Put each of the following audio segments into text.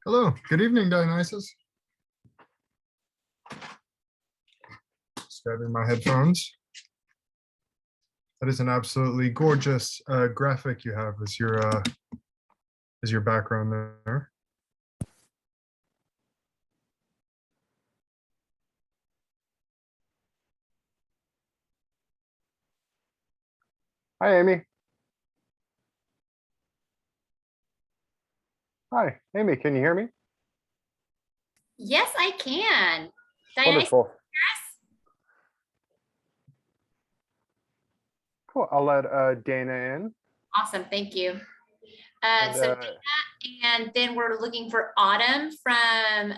Hello, good evening, Dionysus. Just grabbing my headphones. That is an absolutely gorgeous graphic you have as your background there. Hi, Amy. Hi, Amy, can you hear me? Yes, I can. Diana, Wonderful. Cool. I'll let Dana in. awesome, thank you. So Dana, and then we're looking for Autumn from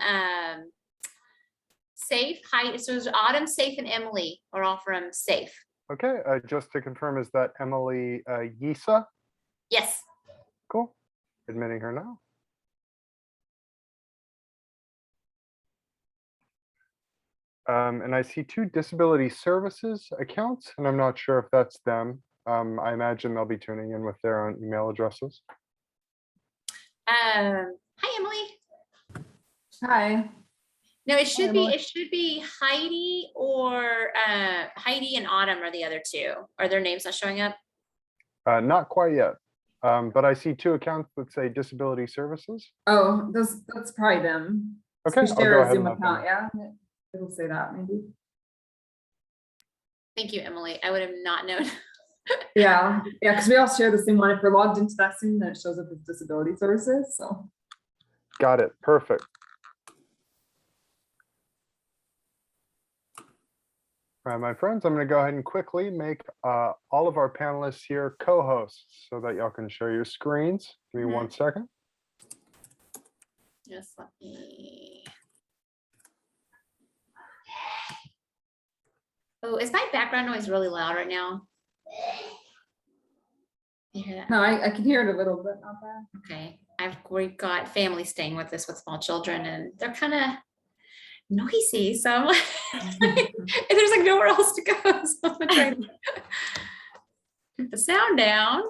Safe. Hi, so it's Autumn, Safe, and Emily are all from Safe. Okay, just to confirm, is that Emily Yisa? Yes. Cool. Admitting her now. And I see 2 disability services accounts, and I'm not sure if that's them. I imagine they'll be tuning in with their own email addresses. Hi, Emily. Hi. No, it should Emily. be Heidi or Heidi and Autumn are the other 2. Are their names not showing up? Not quite yet, but I see 2 accounts that say disability services. Oh, that's probably them. Okay, We I'll share go a ahead Zoom and let them account, yeah. It'll say that maybe. Thank you, Emily. I would have not known. Yeah, because we all share the same one. If we're logged into that Zoom, then it shows up as disability services. So Got it. Perfect. All right, my friends, I'm going to go ahead and quickly make all of our panelists here co-hosts so that y'all can share your screens. Give me 1 second. Just let me. Oh, is my background noise really loud right now? You hear that? no, I can hear it a little bit, not bad. Okay, we've got family staying with us with small children, and they're kind of noisy. So I'm like, and there's like nowhere else to go. So I'm gonna try to keep the sound down.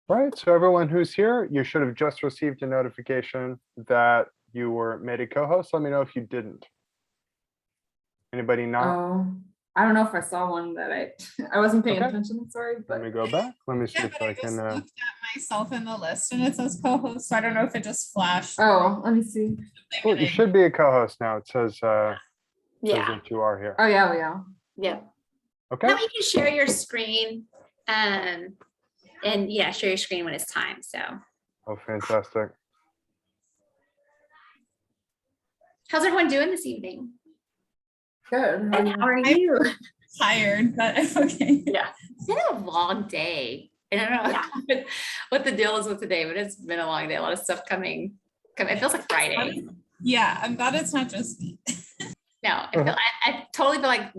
Right, so everyone who's here, you should have just received a notification that you were made a co-host. Let me know if you didn't. Anybody not? Oh, I don't know if I saw one that I wasn't paying Okay. attention. Sorry, Let but me go back. Let me see Yeah, if but I I just can. looked at myself in the list and it says co-host, so I don't know if it just flashed. oh, let me see. Cool, you should be a co-host now. It says, says Yeah. that you are here. Oh yeah, we are. Yeah. Okay. Now you can share your screen, and yeah, share your screen when it's time. So. Oh, fantastic. How's everyone doing this evening? Good. How are you? Tired, but I'm okay. Yeah, it's been a long day. I don't know what the deal is with today, but it's been a long day. A lot of stuff coming. It feels like Friday. Yeah, I'm glad it's not just me. No, I totally feel like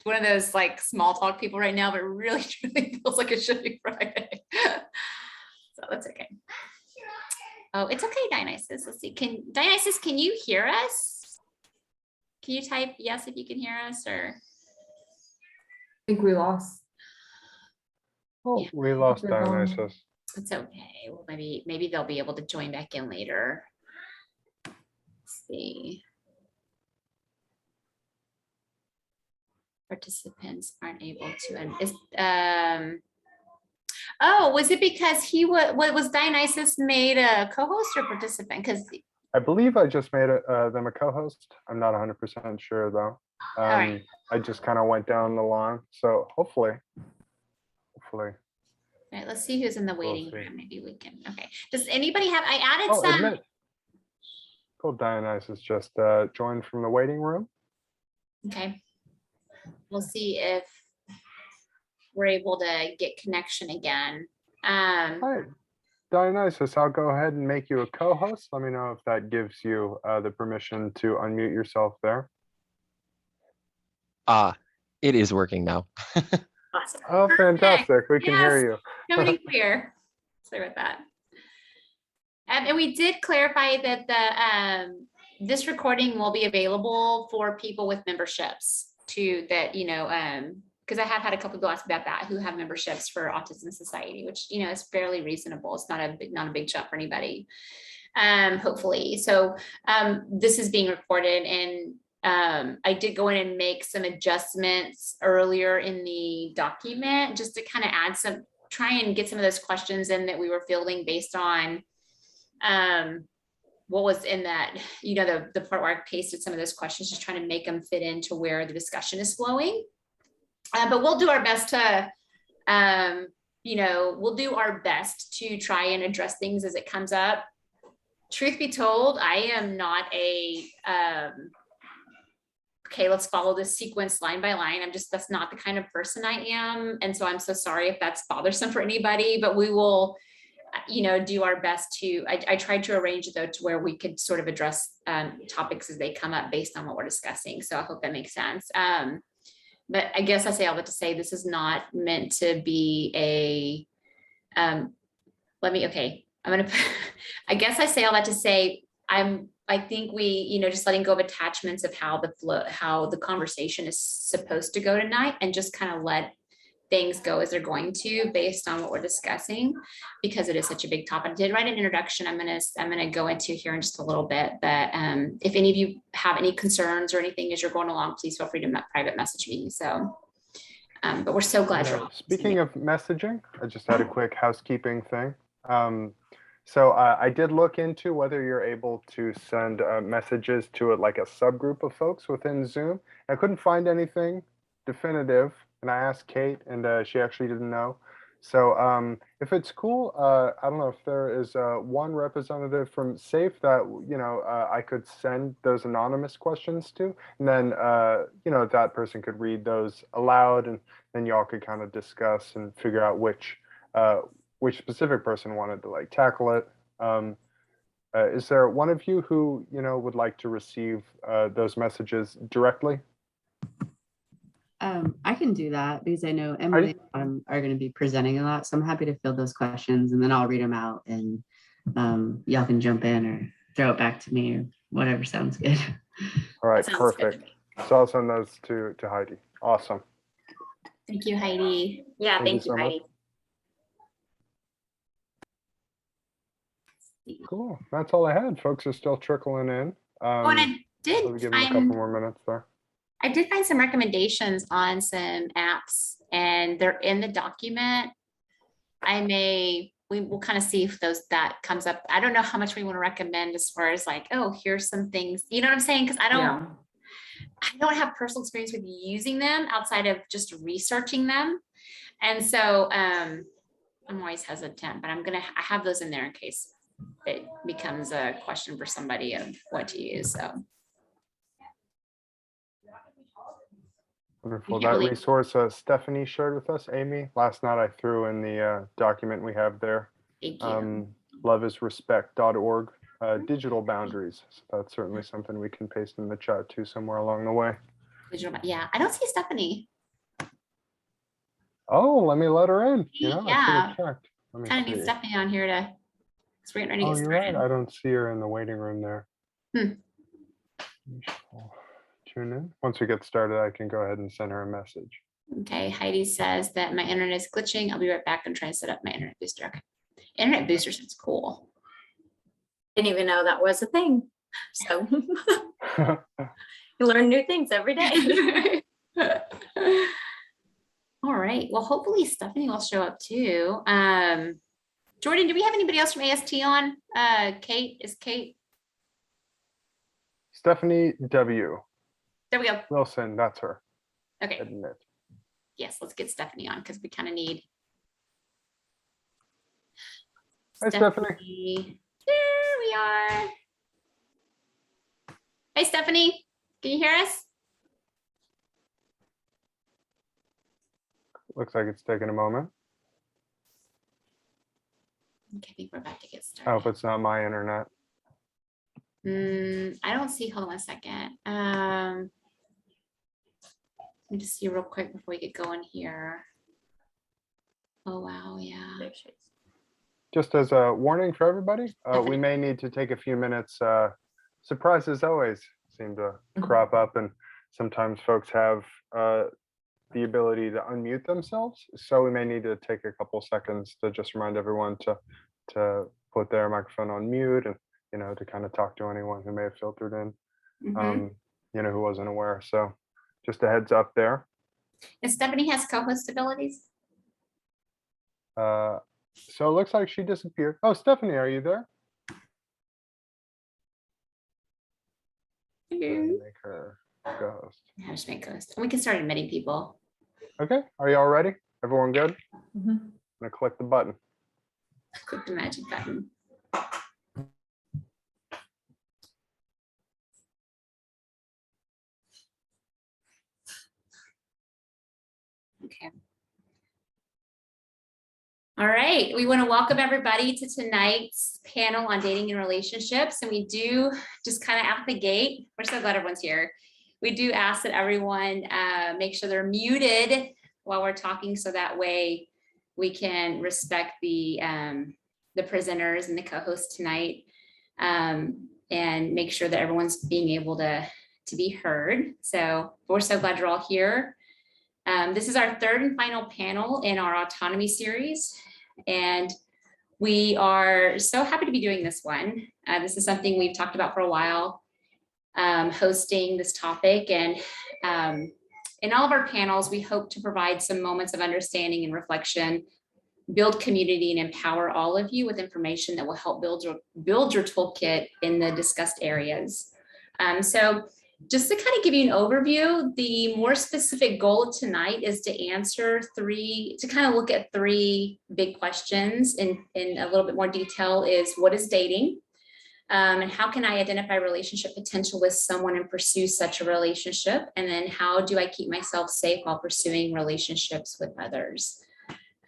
one of those like small talk people right now, but it really truly feels like it should be Friday. So that's okay. Oh, it's okay, Dionysus. Let's see. Dionysus, can you hear us? Can you type yes if you can hear us, or? I think we lost. Oh, Yeah. we lost They're gone. Dionysus. It's okay. Well, maybe they'll be able to join back in later. Let's see. Participants aren't able to. Oh, was it because he was Dionysus made a co-host or participant? Because I believe I just made them a co-host. I'm not 100% sure though. all right. I just kind of went down the line. So hopefully. All right, let's see who's in the waiting see. room. Maybe we can. Okay. Does anybody have? I added Oh, some. admit. Cool, Dionysus just joined from the waiting room. Okay. We'll see if we're able to get connection again. Hi, Dionysus, I'll go ahead and make you a co-host. Let me know if that gives you the permission to unmute yourself there. It is working now. Awesome. Oh, fantastic. We can hear Yes. you. Nobody clear. Sorry about that. And we did clarify that this recording will be available for people with memberships because I have had a couple people ask about that who have memberships for Autism Society, which is fairly reasonable. It's not a big jump for anybody. hopefully. So this is being recorded, and I did go in and make some adjustments earlier in the document just to kind of add some, try and get some of those questions in that we were fielding based on what was in that, you know, the part where I pasted some of those questions, just trying to make them fit into where the discussion is flowing. But we'll do our best to, you know, we'll do our best to try and address things as it comes up. Truth be told, I am not a, okay, let's follow this sequence line by line. That's not the kind of person I am. And so I'm so sorry if that's bothersome for anybody, but we will, you know, do our best to, I tried to arrange it though to where we could sort of address topics as they come up based on what we're discussing. So I hope that makes sense. But I guess I say all that to say, this is not meant to be a, I guess I say all that to say, I think we, you know, just letting go of attachments of how the conversation is supposed to go tonight, and just kind of let things go as they're going to based on what we're discussing, because it is such a big topic. I did write an introduction I'm gonna go into here in just a little bit, but if any of you have any concerns or anything as you're going along, please feel free to private message me. So but we're so glad you're all. Speaking of messaging, I just had a quick housekeeping thing. So I did look into whether you're able to send messages to like a subgroup of folks within Zoom. I couldn't find anything definitive, and I asked Kate, and she actually didn't know. So if it's cool, I don't know if there is one representative from SAFE that, you know, I could send those anonymous questions to, and then, you know, that person could read those aloud, and then y'all could kind of discuss and figure out which specific person wanted to like tackle it. Is there one of you who, you know, would like to receive those messages directly? I can do that because I know Emily and Autumn are going to be presenting a lot. So I'm happy to field those questions, and then I'll read them out, and y'all can jump in or throw it back to me or whatever sounds good. All right, Sounds perfect. So I'll send those to Heidi. Awesome. Thank you, Heidi. Yeah, Thank you thank you, so much. Heidi. Cool. That's all I had. Folks are still trickling in. Oh, and I I'll did give them a couple more minutes there. I did find some recommendations on some apps, and they're in the document. We will kind of see if that comes up. I don't know how much we want to recommend as far as like, oh, here's some things, you know what I'm saying? Because I don't have personal experience with using them outside of just researching them. And so I'm always hesitant, but I have those in there in case it becomes a question for somebody of what to use. So. Wonderful. That resource Stephanie shared with us, Amy, last night I threw in the document we have there. Thank you. Loveisrespect.org, digital boundaries. So that's certainly something we can paste in the chat too somewhere along the way. Yeah, I don't see Stephanie. Oh, let me let her in. You know, Yeah. I should have checked. Kind of need Stephanie on here to. We're getting ready to Oh, get you're started. right. I don't see her in the waiting room there. Tune in. Once we get started, I can go ahead and send her a message. Okay, Heidi says that my internet is glitching. I'll be right back and try to set up my internet booster. Okay. Internet booster sounds cool. Didn't even know that was a thing. So you learn new things every day. All right. Well, hopefully Stephanie will show up too. Jordan, do we have anybody else from AST on? Kate, is Kate? Stephanie W. There we go. Wilson, that's her. Okay. Admit. Yes, let's get Stephanie on because we kind of need. Hi, Stephanie. Here we are. Hey, Stephanie, can you hear us? Looks like it's taking a moment. Okay, I think we're about to get I hope started. it's not my internet. I don't see, hold on 1 second. Let me just see real quick before we get going here. Oh, wow, yeah. Just as a warning for everybody, we may need to take a few minutes. Surprises always seem to crop up, and sometimes folks have the ability to unmute themselves. So we may need to take a couple seconds to just remind everyone to put their microphone on mute and to kind of talk to anyone who may have filtered in, Mhm. who wasn't aware. So just a heads up there. And Stephanie has co-host abilities. So it looks like she disappeared. Oh, Stephanie, are you there? I'm gonna make her co-host. Yeah, just make host. And we can start admitting people. Okay, are you all ready? Everyone good? Mhm. I'm gonna click the button. Click the magic button. Okay. All right, we want to welcome everybody to tonight's panel on dating and relationships. And we do just kind of out the gate, we're so glad everyone's here. We do ask that everyone make sure they're muted while we're talking, so that way we can respect the presenters and the co-hosts tonight, and make sure that everyone's being able to be heard. So we're so glad you're all here. This is our third and final panel in our autonomy series, and we are so happy to be doing this one. This is something we've talked about for a while, hosting this topic, and in all of our panels, we hope to provide some moments of understanding and reflection, build community, and empower all of you with information that will help build your toolkit in the discussed areas. So just to kind of give you an overview, the more specific goal of tonight is to look at three big questions in a little bit more detail. Is what is dating? And how can I identify relationship potential with someone and pursue such a relationship? And then how do I keep myself safe while pursuing relationships with others?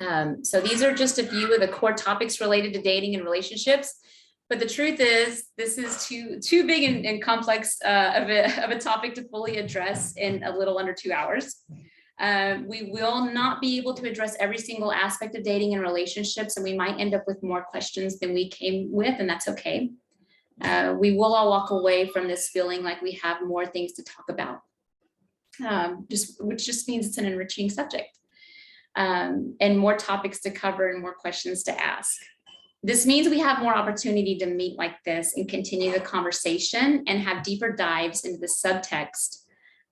So these are just a few of the core topics related to dating and relationships. But the truth is, this is too big and complex of a topic to fully address in a little under 2 hours. We will not be able to address every single aspect of dating and relationships, and we might end up with more questions than we came with, and that's okay. We will all walk away from this feeling like we have more things to talk about, which just means it's an enriching subject, and more topics to cover and more questions to ask. This means we have more opportunity to meet like this and continue the conversation and have deeper dives into the subtext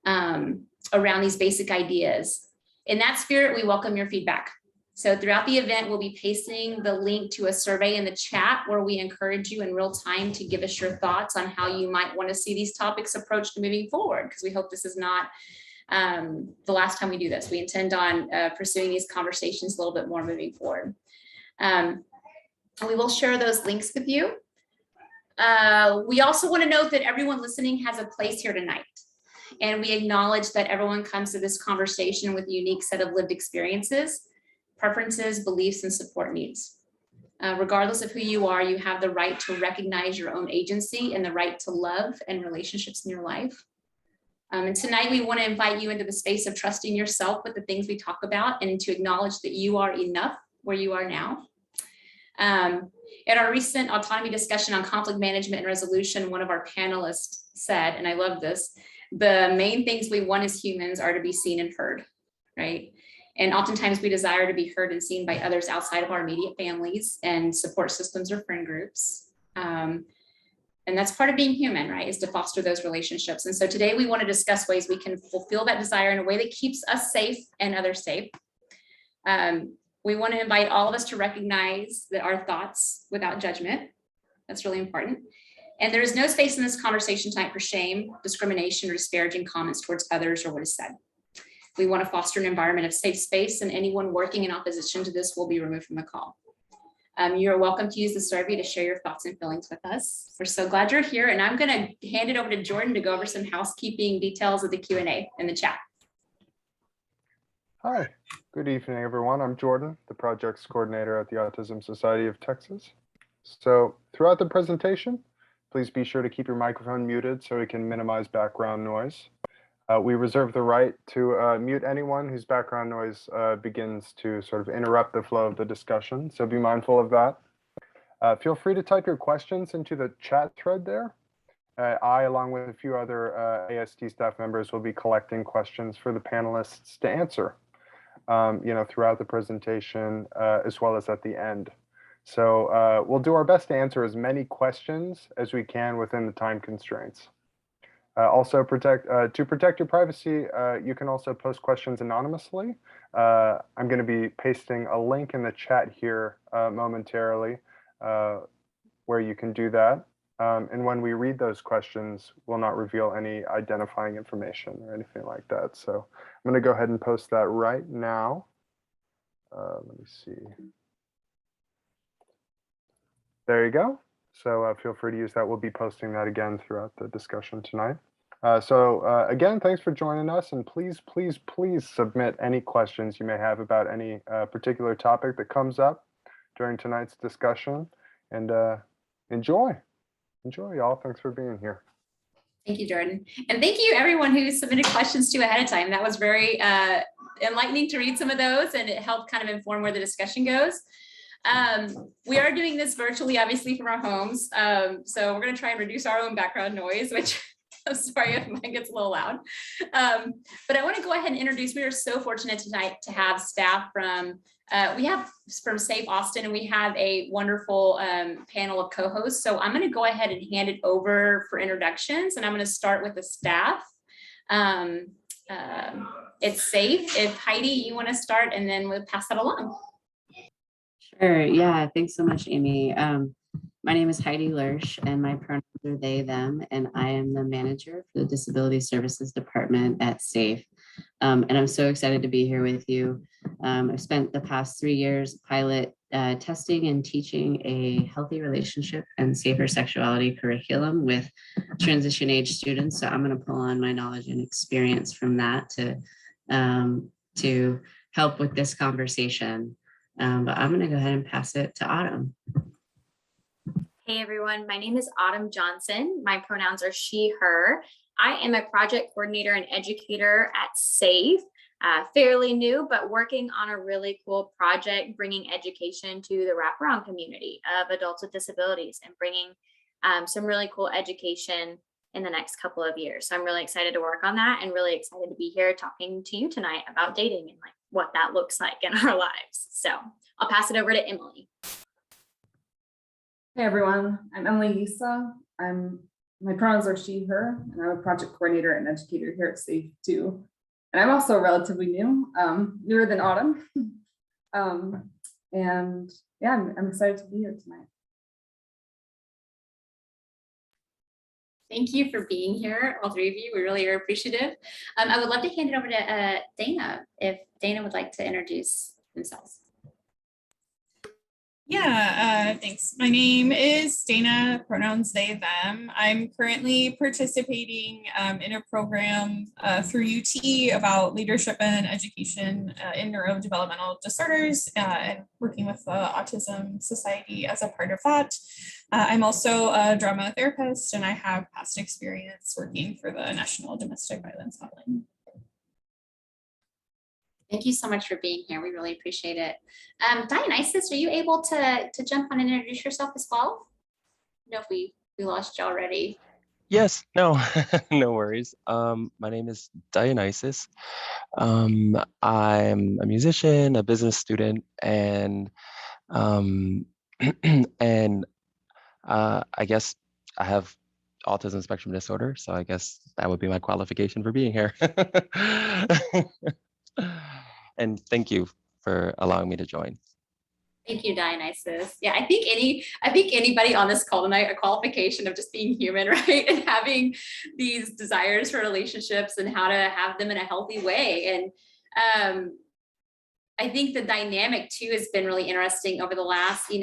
around these basic ideas. In that spirit, we welcome your feedback. So throughout the event, we'll be pasting the link to a survey in the chat where we encourage you in real time to give us your thoughts on how you might want to see these topics approached moving forward, because we hope this is not the last time we do this. We intend on pursuing these conversations a little bit more moving forward. We will share those links with you. We also want to note that everyone listening has a place here tonight. And we acknowledge that everyone comes to this conversation with a unique set of lived experiences, preferences, beliefs, and support needs. Regardless of who you are, you have the right to recognize your own agency and the right to love and relationships in your life. And tonight we want to invite you into the space of trusting yourself with the things we talk about and to acknowledge that you are enough where you are now. In our recent autonomy discussion on conflict management and resolution, one of our panelists said, and I love this, the main things we want as humans are to be seen and heard, right? And oftentimes we desire to be heard and seen by others outside of our immediate families and support systems or friend groups. And that's part of being human, right? Is to foster those relationships. And so today we want to discuss ways we can fulfill that desire in a way that keeps us safe and others safe. We want to invite all of us to recognize that our thoughts without judgment. That's really important. And there is no space in this conversation tonight for shame, discrimination, or disparaging comments towards others or what is said. We want to foster an environment of safe space, and anyone working in opposition to this will be removed from the call. You're welcome to use the survey to share your thoughts and feelings with us. We're so glad you're here, and I'm going to hand it over to Jordan to go over some housekeeping details of the Q&A in the chat. Hi, good evening, everyone. I'm Jordan, the projects coordinator at the Autism Society of Texas. So throughout the presentation, please be sure to keep your microphone muted so we can minimize background noise. We reserve the right to mute anyone whose background noise begins to sort of interrupt the flow of the discussion, so be mindful of that. Feel free to type your questions into the chat thread there. I, along with a few other AST staff members, will be collecting questions for the panelists to answer, throughout the presentation, as well as at the end. So we'll do our best to answer as many questions as we can within the time constraints. Also, to protect your privacy, you can also post questions anonymously. I'm going to be pasting a link in the chat here momentarily where you can do that. And when we read those questions, we'll not reveal any identifying information or anything like that. So I'm going to go ahead and post that right now. Let me see. There you go. So feel free to use that. We'll be posting that again throughout the discussion tonight. Again, thanks for joining us, and please, please, please submit any questions you may have about any particular topic that comes up during tonight's discussion. And enjoy, y'all. Thanks for being here. Thank you, Jordan. And thank you everyone who submitted questions to ahead of time. That was very enlightening to read some of those, and it helped kind of inform where the discussion goes. We are doing this virtually, obviously from our homes. So we're going to try and reduce our own background noise, which I'm sorry if mine gets a little loud. But I want to go ahead and introduce, we are so fortunate tonight to have staff from, from Safe Austin, and we have a wonderful panel of co-hosts. So I'm going to go ahead and hand it over for introductions, and I'm going to start with the staff. It's Safe. If Heidi, you want to start, and then we'll pass that along. Sure. Yeah. Thanks so much, Amy. My name is Heidi Lersch, and my pronouns are they, them, and I am the manager for the Disability Services Department at SAFE. And I'm so excited to be here with you. I've spent the past 3 years pilot testing and teaching a healthy relationship and safer sexuality curriculum with transition age students. So I'm going to pull on my knowledge and experience from that to help with this conversation. But I'm going to go ahead and pass it to Autumn. Hey everyone, my name is Autumn Johnson. My pronouns are she, her. I am a project coordinator and educator at SAFE, fairly new, but working on a really cool project, bringing education to the wraparound community of adults with disabilities and bringing some really cool education in the next couple of years. So I'm really excited to work on that and really excited to be here talking to you tonight about dating and like what that looks like in our lives. So I'll pass it over to Emily. Hey everyone, I'm Emily Yisa. My pronouns are she, her, and I'm a project coordinator and educator here at SAFE too. And I'm also relatively new, newer than Autumn. And yeah, I'm excited to be here tonight. Thank you for being here, all three of you. We really are appreciative. I would love to hand it over to Dana, if Dana would like to introduce themselves. Yeah, thanks. My name is Dana, pronouns they, them. I'm currently participating in a program through UT about leadership and education in neurodevelopmental disorders and working with the Autism Society as a part of that. I'm also a drama therapist, and I have past experience working for the National Domestic Violence Hotline. Thank you so much for being here. We really appreciate it. Dionysus, are you able to jump on and introduce yourself as well? I don't know if we lost you already. Yes, no, no worries. My name is Dionysus. I'm a musician, a business student, and and I guess I have autism spectrum disorder, so I guess that would be my qualification for being here. And thank you for allowing me to join. Thank you, Dionysus. Yeah, I think anybody on this call tonight, a qualification of just being human, right? And having these desires for relationships and how to have them in a healthy way. And I think the dynamic too has been really interesting over the last,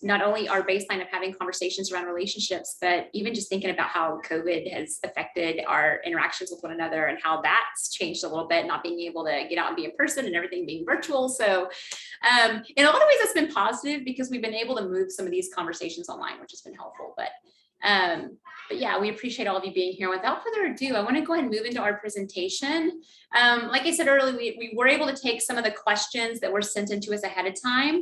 not only our baseline of having conversations around relationships, but even just thinking about how COVID has affected our interactions with one another and how that's changed a little bit, not being able to get out and be in person and everything being virtual. So in a lot of ways, that's been positive because we've been able to move some of these conversations online, which has been helpful. But yeah, we appreciate all of you being here. Without further ado, I want to go ahead and move into our presentation. Like I said earlier, we were able to take some of the questions that were sent into us ahead of time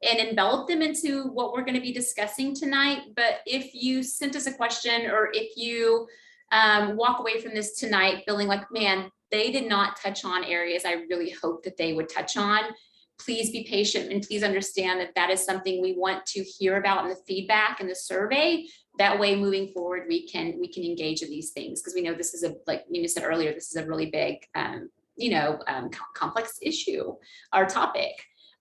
and envelop them into what we're going to be discussing tonight. But if you sent us a question, or if you walk away from this tonight feeling like, man, they did not touch on areas I really hope that they would touch on, please be patient and please understand that that is something we want to hear about in the feedback and the survey. That way, moving forward, we can engage in these things, because we know this is like Nina said earlier, this is a really big, complex issue or topic.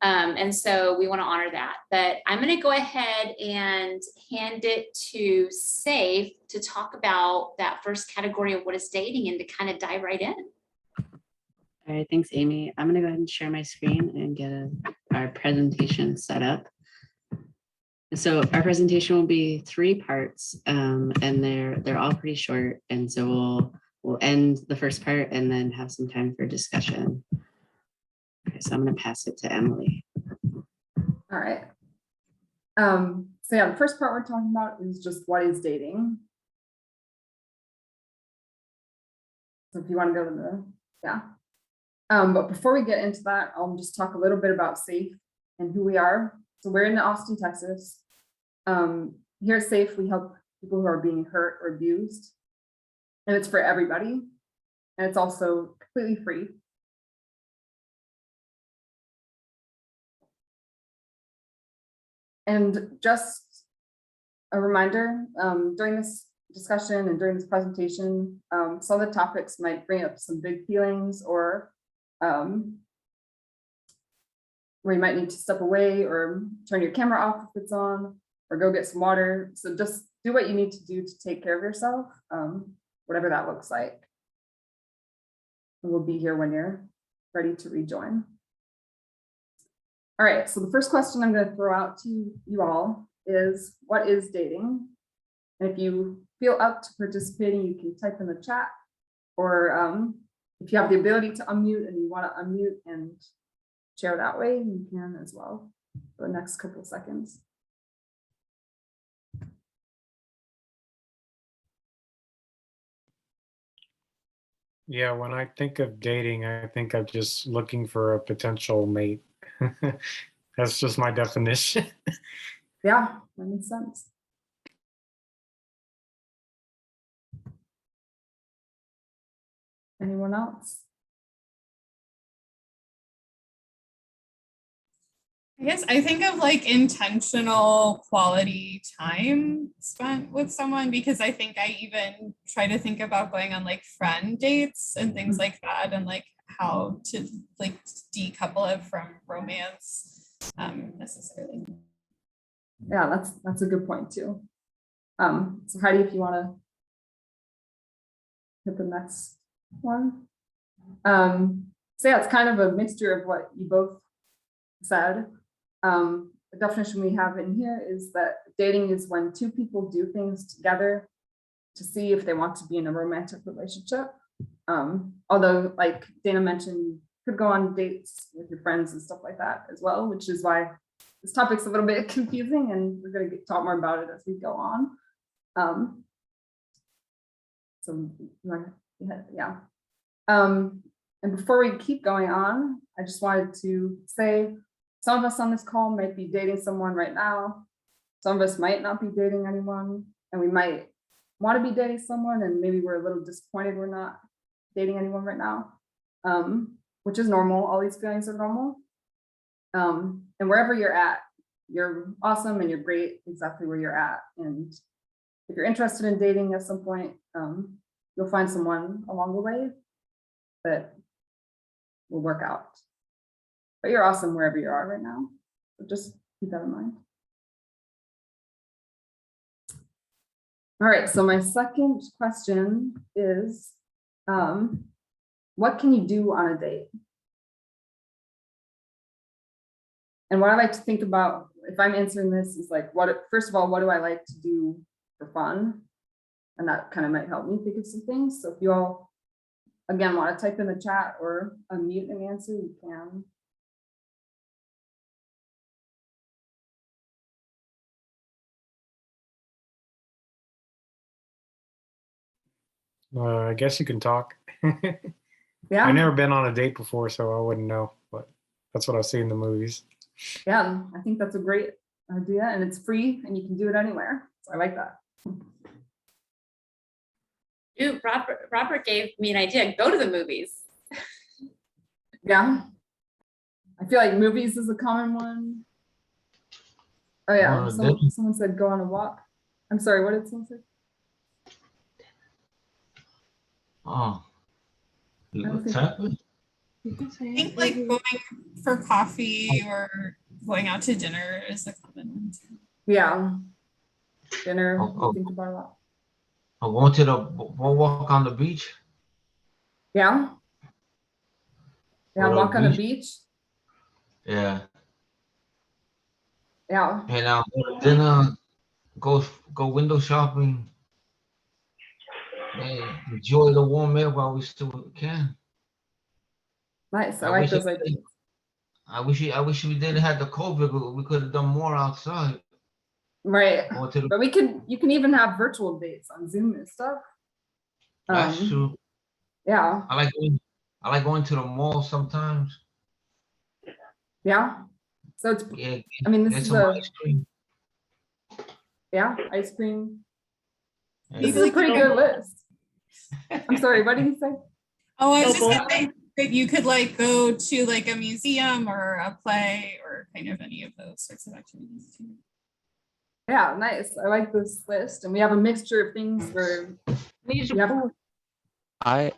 And so we want to honor that. But I'm going to go ahead and hand it to Safe to talk about that first category of what is dating and to kind of dive right in. All right, thanks, Amy. I'm gonna go ahead and share my screen and get our presentation set up. So our presentation will be 3 parts, and they're all pretty short. And so we'll end the first part and then have some time for discussion. Okay, so I'm gonna pass it to Emily. All right. So yeah, the first part we're talking about is just what is dating. So if you want to go to the, yeah. But before we get into that, I'll just talk a little bit about SAFE and who we are. So we're in Austin, Texas. Here at SAFE, we help people who are being hurt or abused. And it's for everybody. And it's also completely free. And just a reminder, during this discussion and during this presentation, some of the topics might bring up some big feelings, or where you might need to step away or turn your camera off if it's on, or go get some water. So just do what you need to do to take care of yourself, whatever that looks like. And we'll be here when you're ready to rejoin. All right, so the first question I'm going to throw out to you all is, what is dating? And if you feel up to participating, you can type in the chat, or if you have the ability to unmute and you want to unmute and share that way, you can as well for the next couple of seconds. Yeah, when I think of dating, I think of just looking for a potential mate. That's just my definition. Yeah, that makes sense. Anyone else? I guess I think of like intentional quality time spent with someone, because I think I even try to think about going on like friend dates and things like that, and like how to like decouple it from romance necessarily. Yeah, that's a good point too. So Heidi, if you want to hit the next one. So yeah, it's kind of a mixture of what you both said. The definition we have in here is that dating is when 2 people do things together to see if they want to be in a romantic relationship. Although, like Dana mentioned, you could go on dates with your friends and stuff like that as well, which is why this topic's a little bit confusing, and we're going to talk more about it as we go on. So yeah. And before we keep going on, I just wanted to say, some of us on this call might be dating someone right now. Some of us might not be dating anyone, and we might want to be dating someone, and maybe we're a little disappointed we're not dating anyone right now, which is normal. All these feelings are normal. And wherever you're at, you're awesome and you're great exactly where you're at. And if you're interested in dating at some point, you'll find someone along the way that will work out. But you're awesome wherever you are right now. So just keep that in mind. All right, so my second question is, what can you do on a date? And what I like to think about, if I'm answering this, is like, first of all, what do I like to do for fun? And that kind of might help me think of some things. So if you all, again, want to type in the chat or unmute and answer, you can. I guess you can talk. Yeah. I've never been on a date before, so I wouldn't know, but that's what I've seen in the movies. Yeah, I think that's a great idea, and it's free and you can do it anywhere. So I like that. Dude, Robert gave me an idea. Go to the movies. Yeah. I feel like movies is a common one. Oh yeah, someone said go on a walk. I'm sorry, what did someone say? Oh, don't I think like going for coffee or going out to dinner is a common one too. Yeah, dinner, Oh. think about a lot. I'm going to the walk on the beach. Yeah. Yeah, Or walk on the beach. Yeah. Yeah. And then go window shopping. And enjoy the warm air while we still can. Nice. I like those ideas. I wish we didn't have the COVID, but we could have done more outside. Right. But you can even have virtual dates on Zoom and stuff. That's true. Yeah. I like going to the mall sometimes. Yeah. So it's I mean this is ice cream. Yeah, ice cream. This is a pretty good list. I'm sorry, what did you say? Oh, I was just gonna say that you could like go to like a museum or a play or kind of any of those sorts of activities too. Yeah, nice. I like this list, and we have a mixture of things where I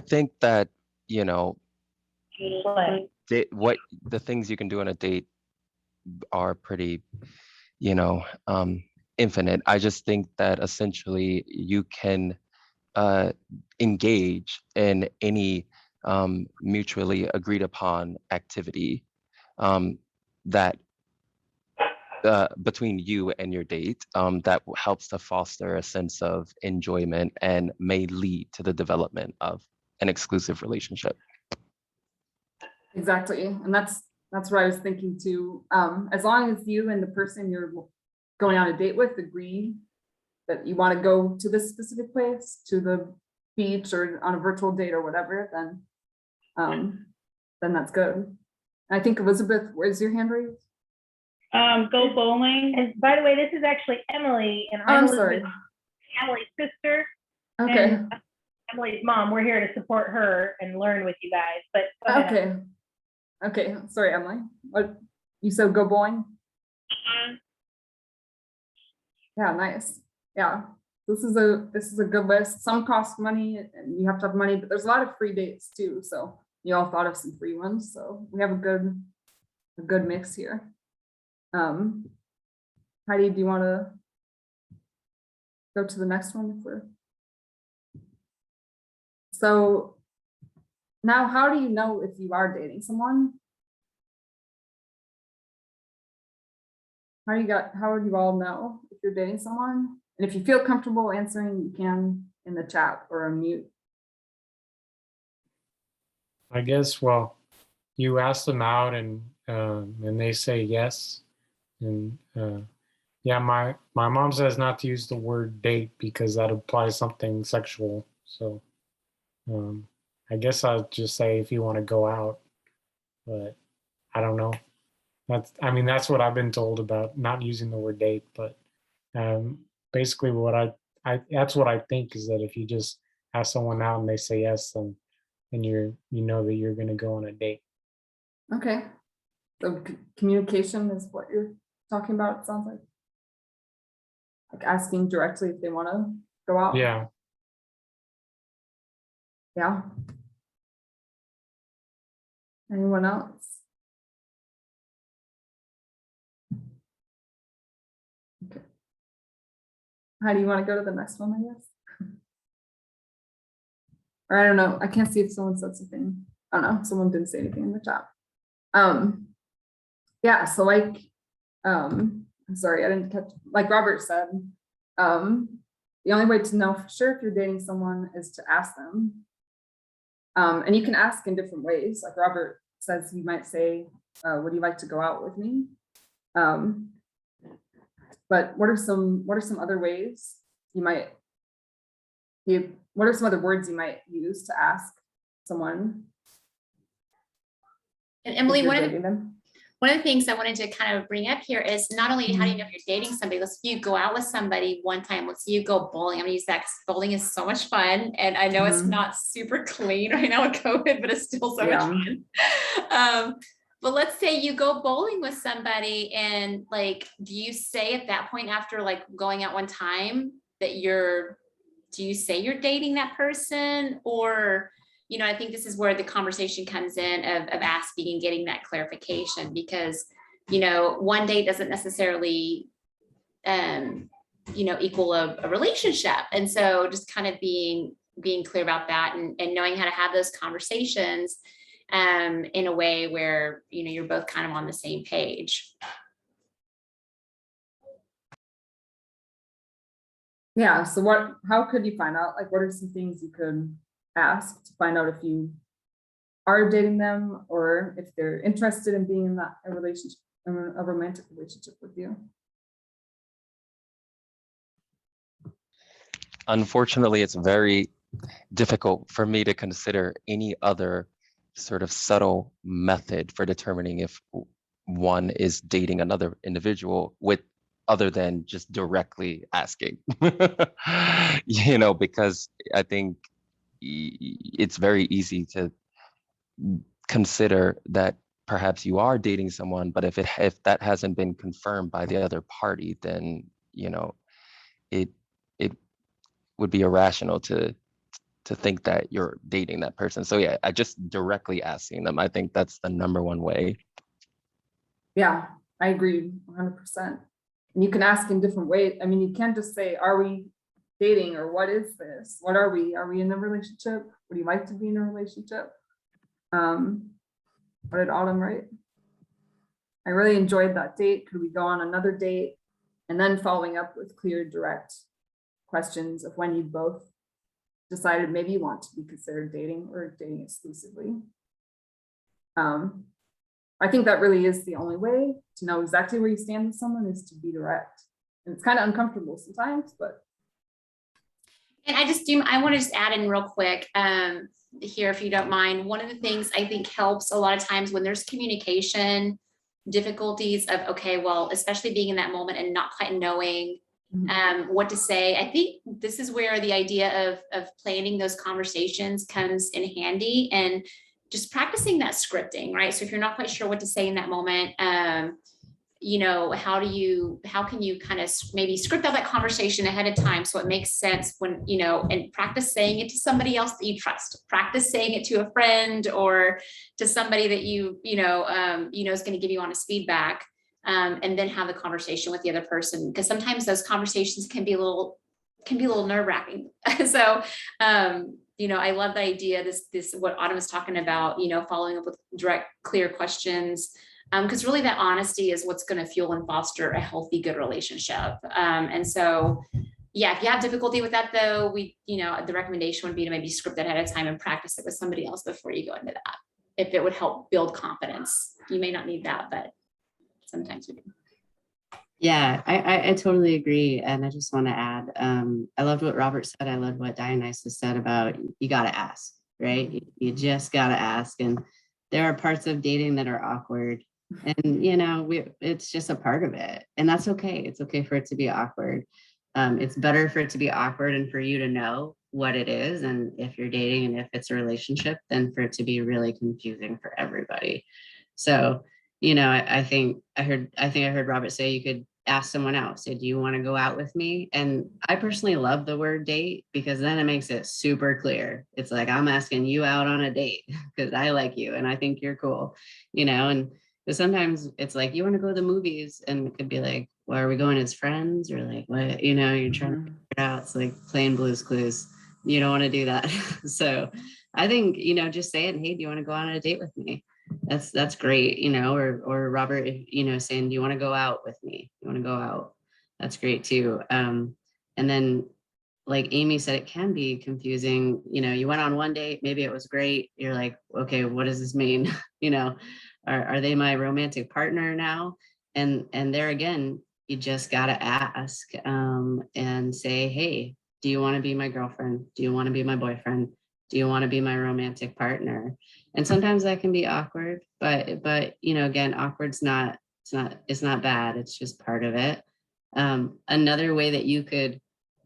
think that, you know, what the things you can do on a date are pretty, you know, infinite. I just think that essentially you can engage in any mutually agreed upon activity that between you and your date that helps to foster a sense of enjoyment and may lead to the development of an exclusive relationship. Exactly, and that's what I was thinking too. As long as you and the person you're going on a date with agree that you want to go to this specific place, to the beach or on a virtual date or whatever, then that's good. I think Elizabeth, where's your hand raised? Go bowling. And by the way, this is actually Emily, and I'm sorry. Emily's sister. Okay. And Emily's mom. We're here to support her and learn with you guys. But go ahead. Okay. Okay. Sorry, Emily. What you said? Go bowling. Yeah. Nice. Yeah. This is a good list. Some cost money, and you have to have money, but there's a lot of free dates too. So you all thought of some free ones. So we have a good mix here. Heidi, do you want to go to the next one? So now, how do you know if you are dating someone? How do you all know if you're dating someone? And if you feel comfortable answering, you can in the chat or unmute. I guess, well, you ask them out and they say yes. And yeah, my mom says not to use the word date because that implies something sexual. So I guess I'll just say if you want to go out, but I don't know. That's what I've been told about not using the word date, but basically what that's what I think is that if you just ask someone out and they say yes, then you know that you're going to go on a date. Okay. So communication is what you're talking about, it sounds like asking directly if they want to go out. Yeah. Yeah. Anyone else? Okay. How do you want to go to the next one, I guess? Or I don't know. I can't see if someone said something. I don't know. Someone didn't say anything in the chat. Yeah, so like I'm sorry, I didn't catch, like Robert said, the only way to know for sure if you're dating someone is to ask them. And you can ask in different ways. Like Robert says, you might say, would you like to go out with me? But what are some other ways you might, what are some other words you might use to ask someone? And Emily, one of the things I wanted to kind of bring up here is not only how do you know if you're dating somebody, let's say you go out with somebody one time, let's say you go bowling. I'm gonna use that because bowling is so much fun. And I know it's not super clean right now with COVID, but it's still so much fun. But let's say you go bowling with somebody and like, do you say at that point after like going out one time that do you say you're dating that person? Or, you know, I think this is where the conversation comes in of asking and getting that clarification, because, you know, one date doesn't necessarily, you know, equal a relationship. And so just kind of being clear about that and knowing how to have those conversations in a way where, you know, you're both kind of on the same page. Yeah, so how could you find out? Like, what are some things you could ask to find out if you are dating them or if they're interested in being in a relationship, a romantic relationship with you? Unfortunately, it's very difficult for me to consider any other sort of subtle method for determining if one is dating another individual with other than just directly asking. You know, because I think it's very easy to consider that perhaps you are dating someone, but if that hasn't been confirmed by the other party, then, you know, it would be irrational to think that you're dating that person. So yeah, I just directly asking them. I think that's the number one way. Yeah, I agree 100%. And you can ask in different ways. I mean, you can't just say, are we dating, or what is this? What are we? Are we in a relationship? Would you like to be in a relationship? What did Autumn write? I really enjoyed that date. Could we go on another date? And then following up with clear, direct questions of when you both decided maybe you want to be considered dating or dating exclusively. I think that really is the only way to know exactly where you stand with someone, is to be direct. And it's kind of uncomfortable sometimes, but. And I want to just add in real quick here, if you don't mind. One of the things I think helps a lot of times when there's communication difficulties of, okay, well, especially being in that moment and not quite knowing what to say. I think this is where the idea of planning those conversations comes in handy, and just practicing that scripting, right? So if you're not quite sure what to say in that moment, you know, how can you kind of maybe script out that conversation ahead of time so it makes sense when, you know, and practice saying it to somebody else that you trust. Practice saying it to a friend or to somebody that you know is going to give you honest feedback. And then have the conversation with the other person, because sometimes those conversations can be a little nerve-wracking. So, you know, I love the idea, this what Autumn is talking about, you know, following up with direct, clear questions, because really that honesty is what's going to fuel and foster a healthy, good relationship. And so, yeah, if you have difficulty with that, though, you know, the recommendation would be to maybe script that ahead of time and practice it with somebody else before you go into that, if it would help build confidence. You may not need that, but sometimes we do. Yeah, I totally agree. And I just want to add, I loved what Robert said. I loved what Dionysus said about you got to ask, right? You just got to ask. And there are parts of dating that are awkward. And, you know, it's just a part of it. And that's okay. It's okay for it to be awkward. It's better for it to be awkward and for you to know what it is. And if you're dating and if it's a relationship, than for it to be really confusing for everybody. So, you know, I think I heard Robert say you could ask someone else, do you want to go out with me? And I personally love the word date, because then it makes it super clear. It's like, I'm asking you out on a date because I like you and I think you're cool, you know. And sometimes it's like, you want to go to the movies, and it could be like, well, are we going as friends, or like, what, you know, you're trying to figure it out. It's like playing Blue's Clues. You don't want to do that. So I think, you know, just saying, hey, do you want to go on a date with me? That's great, you know. Or Robert, you know, saying, do you want to go out with me? You want to go out? That's great too. And then, like Amy said, it can be confusing. You know, you went on one date, maybe it was great. You're like, okay, what does this mean? You know, are they my romantic partner now? And there again, you just gotta ask and say, hey, do you want to be my girlfriend? Do you want to be my boyfriend? Do you want to be my romantic partner? And sometimes that can be awkward, but you know, again, awkward's not bad. It's just part of it. Another way that you could,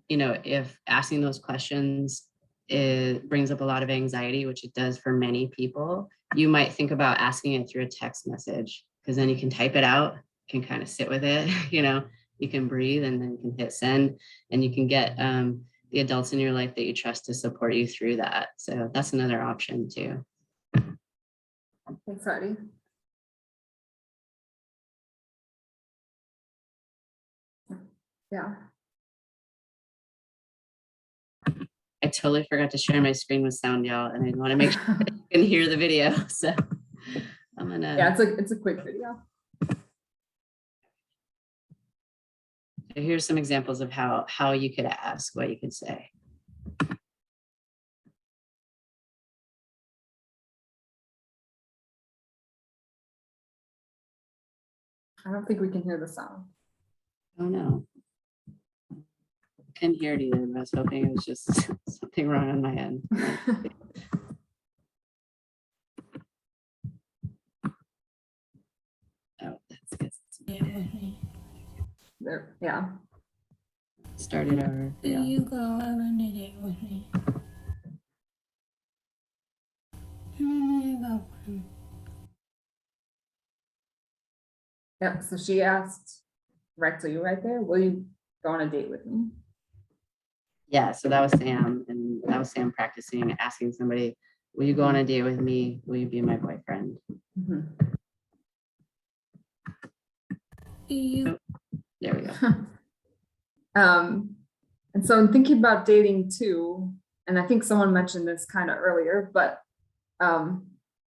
you know, if asking those questions brings up a lot of anxiety, which it does for many people, you might think about asking it through a text message, because then you can type it out, can kind of sit with it, you can breathe, and then you can hit send, and you can get the adults in your life that you trust to support you through that. So that's another option too. Thanks, Heidi. Yeah. I totally forgot to share my screen with sound, y'all, and I want to make sure you can hear the video. So I'm gonna. Yeah, it's a quick video. So here's some examples of how you could ask, what you could say. I don't think we can hear the sound. Oh no. Couldn't hear it either, but I was hoping it was just something wrong on my end. Oh, that's good. There, yeah. Started over. Yeah. You go out on a date with me. Yep, so she asked directly right there, will you go on a date with me? Yeah, so that was Sam, and that was Sam practicing asking somebody, will you go on a date with me? Will you be my boyfriend? Mhm. You There we go. And so I'm thinking about dating too, and I think someone mentioned this kind of earlier, but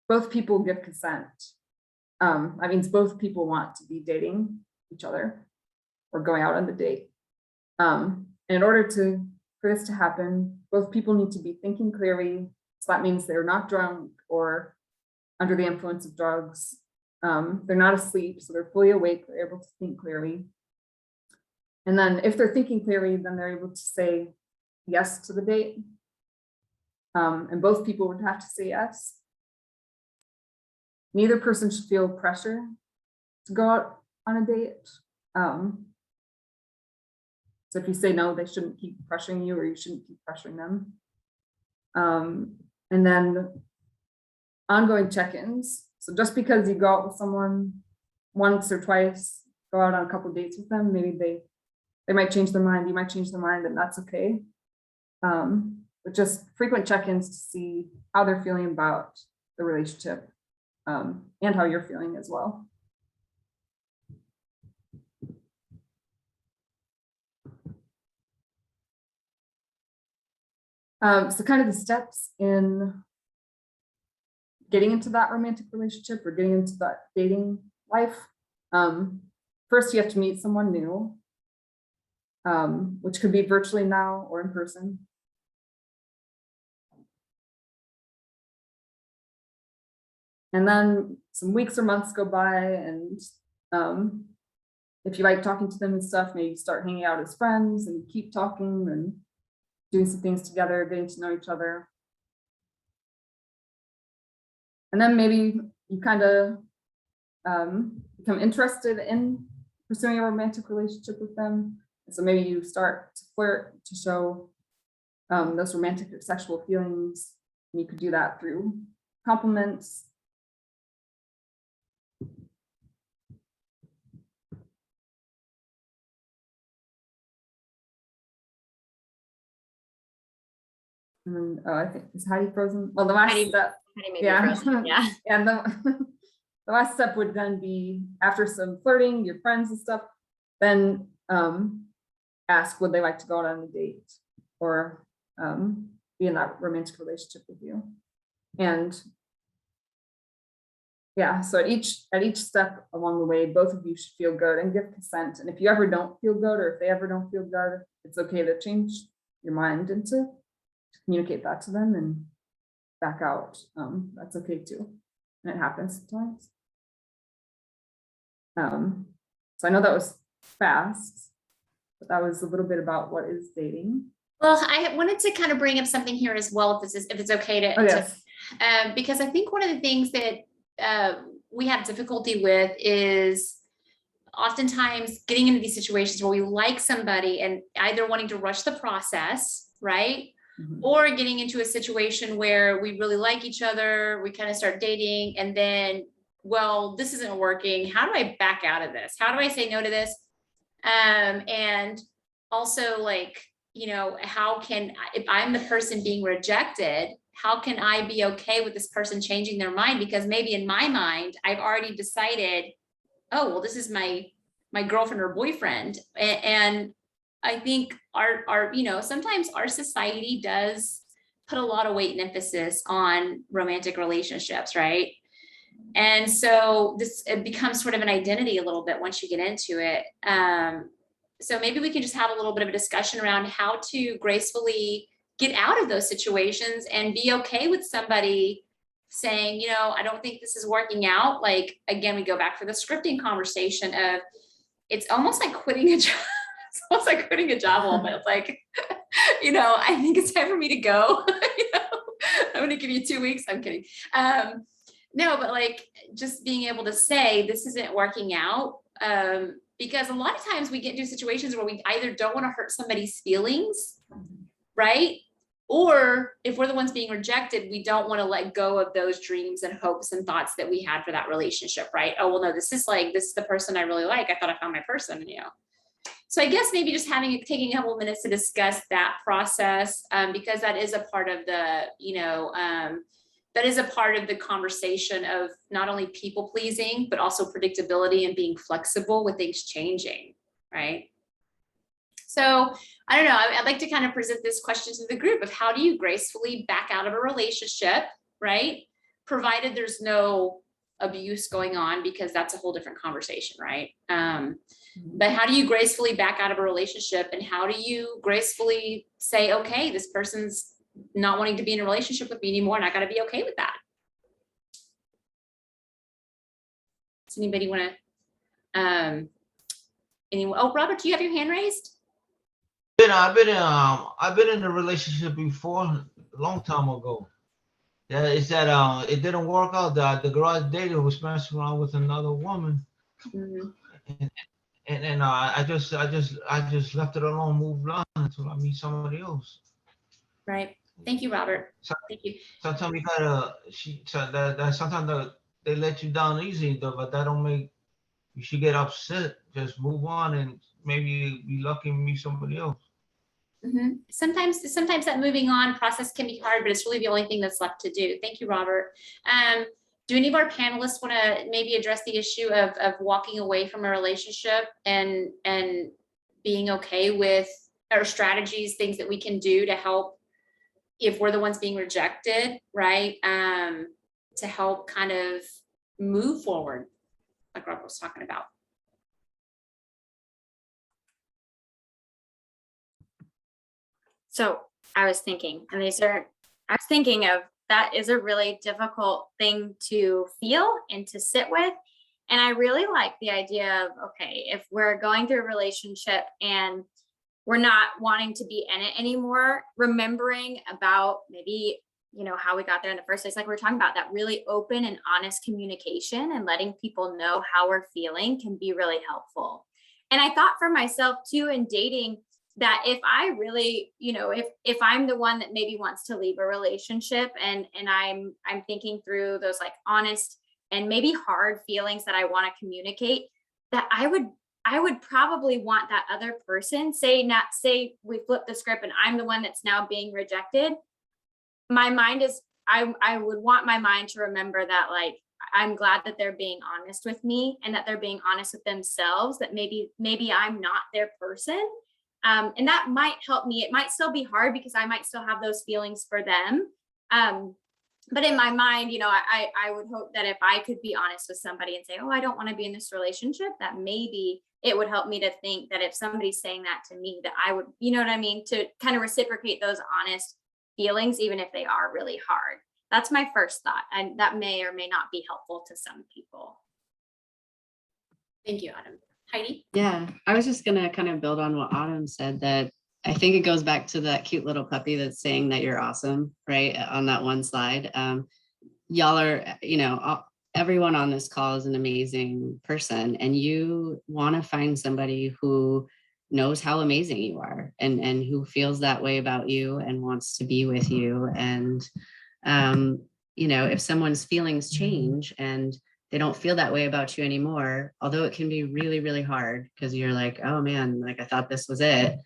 both people give consent. That means both people want to be dating each other or going out on the date. And in order for this to happen, both people need to be thinking clearly. So that means they're not drunk or under the influence of drugs. They're not asleep, so they're fully awake, they're able to think clearly. And then if they're thinking clearly, then they're able to say yes to the date. And both people would have to say yes. Neither person should feel pressure to go out on a date. So if you say no, they shouldn't keep pressuring you, or you shouldn't keep pressuring them. And then ongoing check-ins. So just because you go out with someone once or twice, go out on a couple of dates with them, maybe they might change their mind, you might change their mind, and that's okay. But just frequent check-ins to see how they're feeling about the relationship, and how you're feeling as well. So kind of the steps in getting into that romantic relationship or getting into that dating life. First, you have to meet someone new, which could be virtually now or in person. And then some weeks or months go by, and if you like talking to them and stuff, maybe start hanging out as friends and keep talking and doing some things together, getting to know each other. And then maybe you kind of become interested in pursuing a romantic relationship with them. And so maybe you start to flirt to show those romantic or sexual feelings. And you could do that through compliments. And I think, is Heidi frozen? Well, the last step, Yeah. and the last step would then be, after some flirting, your friends and stuff, then ask would they like to go out on a date or be in that romantic relationship with you. And yeah, so at each step along the way, both of you should feel good and give consent. And if you ever don't feel good, or if they ever don't feel good, it's okay to change your mind and to communicate that to them and back out. That's okay too. And it happens sometimes. So I know that was fast, but that was a little bit about what is dating. Well, I wanted to kind of bring up something here as well, if it's okay to, Oh, yes. because I think one of the things that we have difficulty with is oftentimes getting into these situations where we like somebody and either wanting to rush the process, right? or getting into a situation where we really like each other, we kind of start dating, and then, well, this isn't working. How do I back out of this? How do I say no to this? And also, like, you know, how can, if I'm the person being rejected, how can I be okay with this person changing their mind? Because maybe in my mind, I've already decided, oh, well, this is my girlfriend or boyfriend. And I think our, you know, sometimes our society does put a lot of weight and emphasis on romantic relationships, right? And so it becomes sort of an identity a little bit once you get into it. So maybe we can just have a little bit of a discussion around how to gracefully get out of those situations and be okay with somebody saying, you know, I don't think this is working out. Like, again, we go back for the scripting conversation of, it's almost like quitting a job. It's almost like quitting a job a little bit. It's like, you know, I think it's time for me to go. You know, I'm going to give you 2 weeks. I'm kidding. No, but like just being able to say this isn't working out. Because a lot of times we get into situations where we either don't want to hurt somebody's feelings, right? Or if we're the ones being rejected, we don't want to let go of those dreams and hopes and thoughts that we had for that relationship, right? Oh, well, no, this is the person I really like. I thought I found my person, you know. So I guess maybe just taking a couple of minutes to discuss that process, because that is a part of the, you know, that is a part of the conversation of not only people pleasing, but also predictability and being flexible with things changing, right? So I don't know, I'd like to kind of present this question to the group of how do you gracefully back out of a relationship, right? Provided there's no abuse going on, because that's a whole different conversation, right? But how do you gracefully back out of a relationship, and how do you gracefully say, okay, this person's not wanting to be in a relationship with me anymore, and I got to be okay with that? Does anybody want to, anyone? Oh, Robert, do you have your hand raised? I've been in a relationship before, a long time ago. Yeah, it's that it didn't work out. The girl I dated was messing around with another woman, and I just left it alone, moved on until I meet somebody else. Right. Thank you, Robert. Thank you. Sometimes you gotta. Sometimes they let you down easy, but that don't make you should get upset. Just move on and maybe be lucky and meet somebody else. Sometimes that moving on process can be hard, but it's really the only thing that's left to do. Thank you, Robert. Do any of our panelists want to maybe address the issue of walking away from a relationship and being okay with our strategies, things that we can do to help if we're the ones being rejected, right? To help kind of move forward, like Robert was talking about. So I was thinking, of that is a really difficult thing to feel and to sit with. And I really like the idea of, okay, if we're going through a relationship and we're not wanting to be in it anymore, remembering about maybe, you know, how we got there in the first place, like we're talking about, that really open and honest communication and letting people know how we're feeling can be really helpful. And I thought for myself too, in dating, that if I really, you know, if I'm the one that maybe wants to leave a relationship and I'm thinking through those like honest and maybe hard feelings that I want to communicate, that I would probably want that other person, say we flip the script and I'm the one that's now being rejected. My mind is, I would want my mind to remember that, like, I'm glad that they're being honest with me and that they're being honest with themselves, that maybe I'm not their person. And that might help me. It might still be hard because I might still have those feelings for them. But in my mind, you know, I would hope that if I could be honest with somebody and say, oh, I don't want to be in this relationship, that maybe it would help me to think that if somebody's saying that to me, that I would, you know what I mean, to kind of reciprocate those honest feelings, even if they are really hard. That's my first thought. And that may or may not be helpful to some people. Thank you, Autumn. Heidi? Yeah, I was just gonna kind of build on what Autumn said, that I think it goes back to that cute little puppy that's saying that you're awesome, right? On that one slide. Y'all are, you know, everyone on this call is an amazing person, and you want to find somebody who knows how amazing you are, and who feels that way about you and wants to be with you. And you know, if someone's feelings change and they don't feel that way about you anymore, although it can be really, really hard because you're like, oh man, like I thought this was it.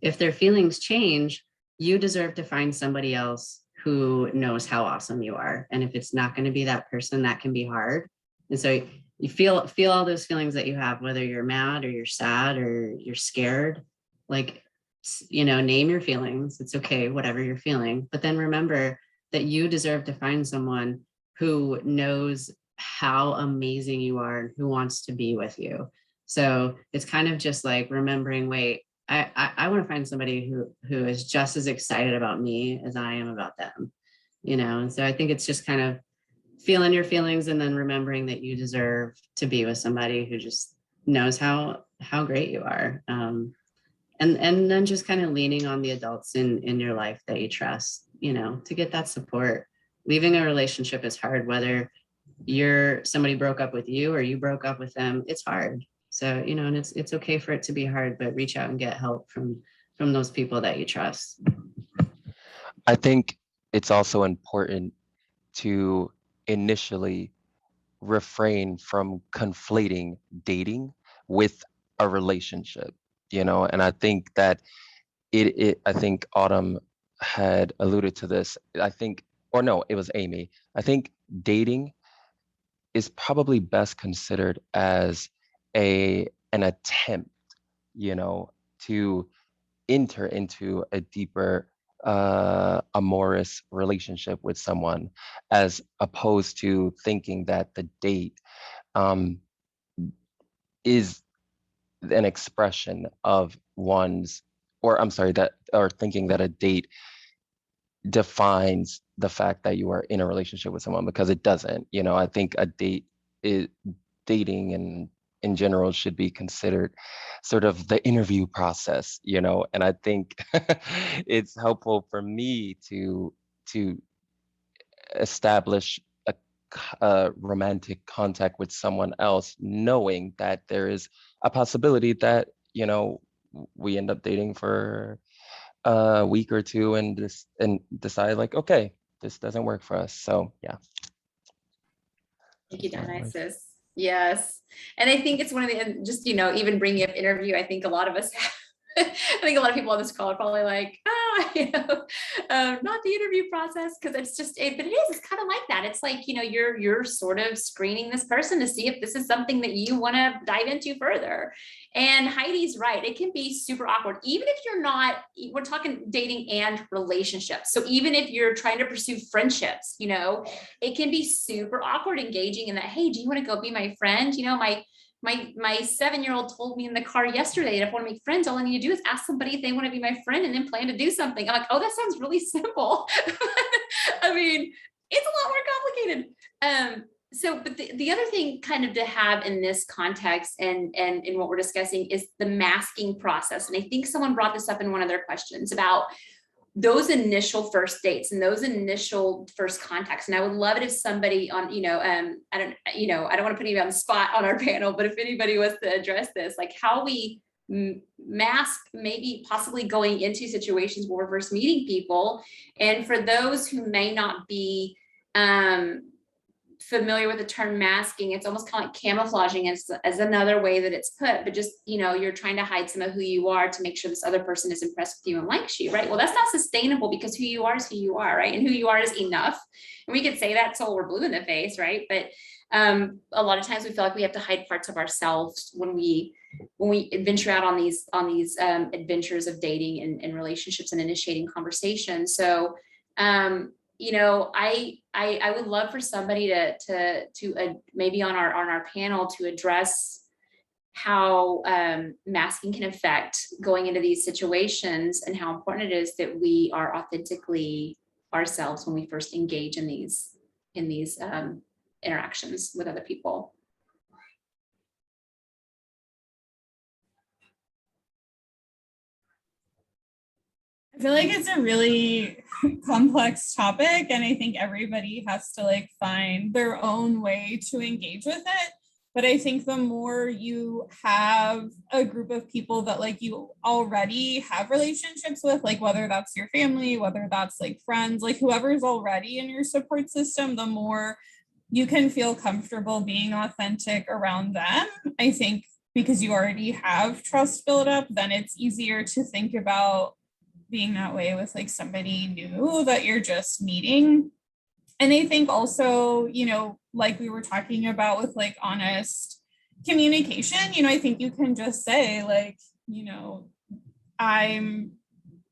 If their feelings change, you deserve to find somebody else who knows how awesome you are. And if it's not going to be that person, that can be hard. And so you feel all those feelings that you have, whether you're mad or you're sad or you're scared, like, you know, name your feelings. It's okay, whatever you're feeling. But then remember that you deserve to find someone who knows how amazing you are and who wants to be with you. So it's kind of just like remembering, wait, I want to find somebody who is just as excited about me as I am about them, you know? And so I think it's just kind of feeling your feelings and then remembering that you deserve to be with somebody who just knows how great you are. And then just kind of leaning on the adults in your life that you trust, you know, to get that support. Leaving a relationship is hard, whether somebody broke up with you or you broke up with them, it's hard. So, you know, and it's okay for it to be hard, but reach out and get help from those people that you trust. I think it's also important to initially refrain from conflating dating with a relationship, you know, and I think that I think Autumn had alluded to this. I think, or no, it was Amy. I think dating is probably best considered as an attempt, you know, to enter into a deeper amorous relationship with someone, as opposed to thinking that the date is an expression of one's, or I'm sorry, or thinking that a date defines the fact that you are in a relationship with someone, because it doesn't. You know, I think dating and in general should be considered sort of the interview process, you know, and I think it's helpful for me to establish a romantic contact with someone else, knowing that there is a possibility that, you know, we end up dating for a week or two and decide like, okay, this doesn't work for us. So yeah. Thank you, Dionysus. Yes. And I think it's one of the, and just, you know, even bringing up interview, I think a lot of us have, I think a lot of people on this call are probably like, you know, not the interview process, because it's just, but it is, it's kind of like that. It's like, you know, you're sort of screening this person to see if this is something that you want to dive into further. And Heidi's right. It can be super awkward, even if you're not, we're talking dating and relationships. So even if you're trying to pursue friendships, you know, it can be super awkward engaging in that, hey, do you want to go be my friend? You know, my 7-year-old told me in the car yesterday that if I want to make friends, all I need to do is ask somebody if they want to be my friend and then plan to do something. I'm like, oh, that sounds really simple. I mean, it's a lot more complicated. So, but the other thing kind of to have in this context and in what we're discussing is the masking process. And I think someone brought this up in one of their questions about those initial first dates and those initial first contacts. And I would love it if somebody on, you know, I don't want to put anybody on the spot on our panel, but if anybody was to address this, like how we mask maybe possibly going into situations where we're first meeting people. And for those who may not be familiar with the term masking, it's almost kind of like camouflaging as another way that it's put, but just, you know, you're trying to hide some of who you are to make sure this other person is impressed with you and likes you, right? Well, that's not sustainable, because who you are is who you are, right? And who you are is enough. And we could say that till we're blue in the face, right? But a lot of times we feel like we have to hide parts of ourselves when we venture out on these adventures of dating and relationships and initiating conversations. So you know, I would love for somebody to maybe on our panel to address how masking can affect going into these situations and how important it is that we are authentically ourselves when we first engage in these interactions with other people. I feel like it's a really complex topic, and I think everybody has to like find their own way to engage with it. But I think the more you have a group of people that like you already have relationships with, like whether that's your family, whether that's like friends, like whoever's already in your support system, the more you can feel comfortable being authentic around them. I think because you already have trust built up, then it's easier to think about being that way with like somebody new that you're just meeting. And I think also, you know, like we were talking about with like honest communication, you know, I think you can just say like, you know,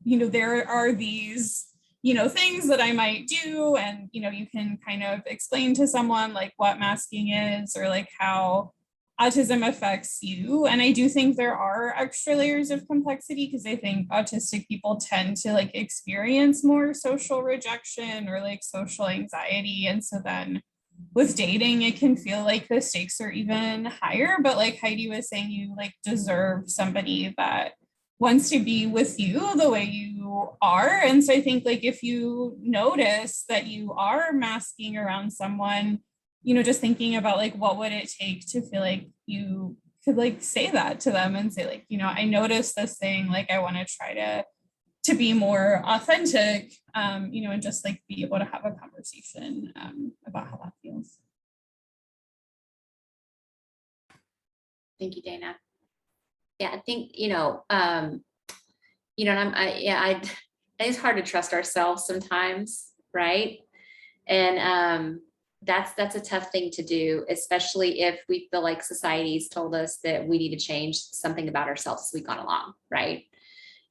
there are these, you know, things that I might do. And, you know, you can kind of explain to someone like what masking is or like how autism affects you. And I do think there are extra layers of complexity because I think autistic people tend to like experience more social rejection or like social anxiety. And so then with dating, it can feel like the stakes are even higher. But like Heidi was saying, you like deserve somebody that wants to be with you the way you are. And so I think like if you notice that you are masking around someone, you know, just thinking about like what would it take to feel like you could like say that to them and say like, you know, I noticed this thing, like I want to try to be more authentic, you know, and just like be able to have a conversation about how that feels. Thank you, Dana. Yeah, I think, you know, and I think it's hard to trust ourselves sometimes, right? And that's a tough thing to do, especially if we feel like society's told us that we need to change something about ourselves as we've gone along, right?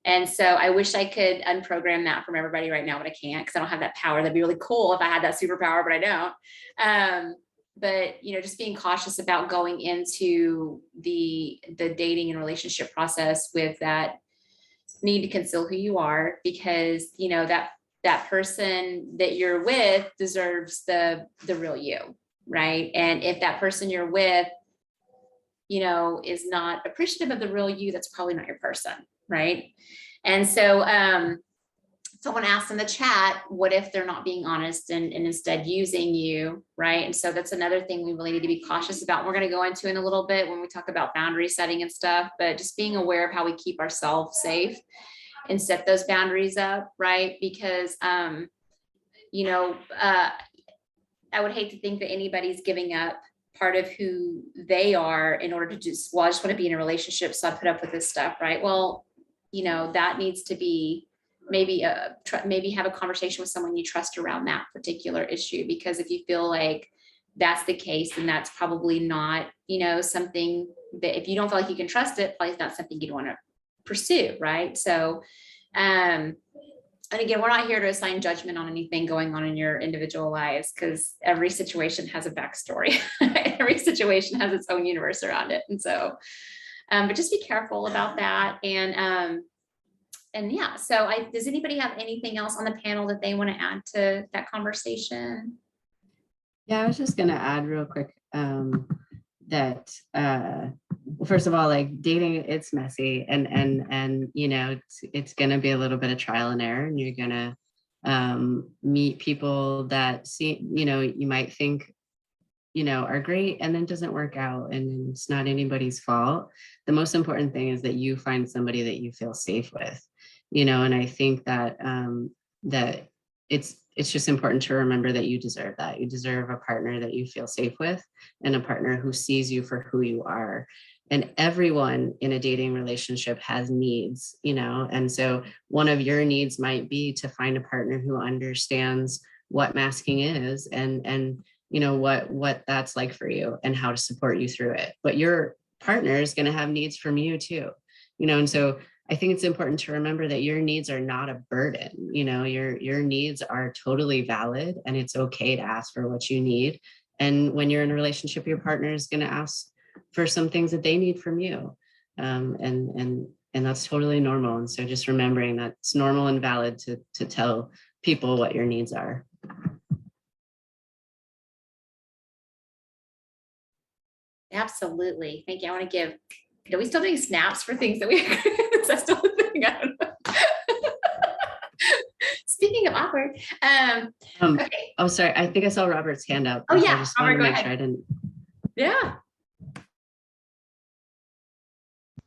And so I wish I could unprogram that from everybody right now, but I can't because I don't have that power. That'd be really cool if I had that superpower, but I don't. But you know, just being cautious about going into the dating and relationship process with that need to conceal who you are, because you know that person that you're with deserves the real you, right? And if that person you're with, you know, is not appreciative of the real you, that's probably not your person, right? And so someone asked in the chat, what if they're not being honest and instead using you, right? And so that's another thing we really need to be cautious about. We're going to go into in a little bit when we talk about boundary setting and stuff, but just being aware of how we keep ourselves safe and set those boundaries up, right? Because, you know, I would hate to think that anybody's giving up part of who they are in order to just, well, I just want to be in a relationship, so I put up with this stuff, right? Well, you know, that needs to be maybe have a conversation with someone you trust around that particular issue, because if you feel like that's the case, then that's probably not, you know, something that if you don't feel like you can trust it, probably not something you'd want to pursue, right? So, and again, we're not here to assign judgment on anything going on in your individual lives, because every situation has a backstory. Every situation has its own universe around it. And so, but just be careful about that. And yeah, so does anybody have anything else on the panel that they want to add to that conversation? Yeah, I was just going to add real quick that well, first of all, like dating, it's messy and you know, it's going to be a little bit of trial and error, and you're going to meet people that you know, you might think, you know, are great, and then doesn't work out, and it's not anybody's fault. The most important thing is that you find somebody that you feel safe with, you know, and I think that that it's just important to remember that you deserve that. You deserve a partner that you feel safe with, and a partner who sees you for who you are. And everyone in a dating relationship has needs, you know, and so one of your needs might be to find a partner who understands what masking is and you know what that's like for you and how to support you through it. But your partner is going to have needs from you too, you know, and so I think it's important to remember that your needs are not a burden. You know, your needs are totally valid, and it's okay to ask for what you need. And when you're in a relationship, your partner is going to ask for some things that they need from you, and that's totally normal. And so just remembering that it's normal and valid to tell people what your needs are. Absolutely. Thank you. I want to give, are we still doing snaps for things that we agree with? Is that still a thing? I don't know. Speaking of awkward. Okay. Oh, sorry. I think I saw Robert's hand up. Oh, so yeah. I just wanted to make sure I didn't. Yeah.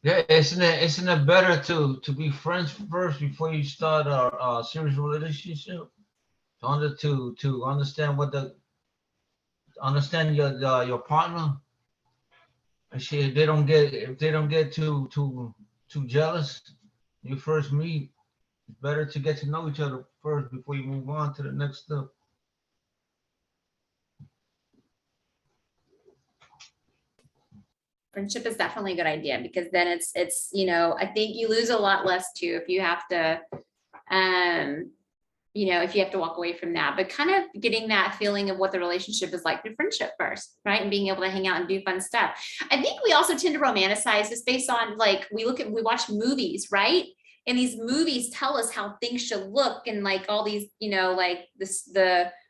Yeah, isn't it better to be friends first before you start a serious relationship? To understand understand your partner. And she they don't get if they don't get too jealous. You first meet. It's better to get to know each other first before you move on to the next step. Friendship is definitely a good idea because then it's, you know, I think you lose a lot less too if you have to, you know, if you have to walk away from that, but kind of getting that feeling of what the relationship is like through friendship first, right? And being able to hang out and do fun stuff. I think we also tend to romanticize this based on like, we watch movies, right? And these movies tell us how things should look and like all these, you know, like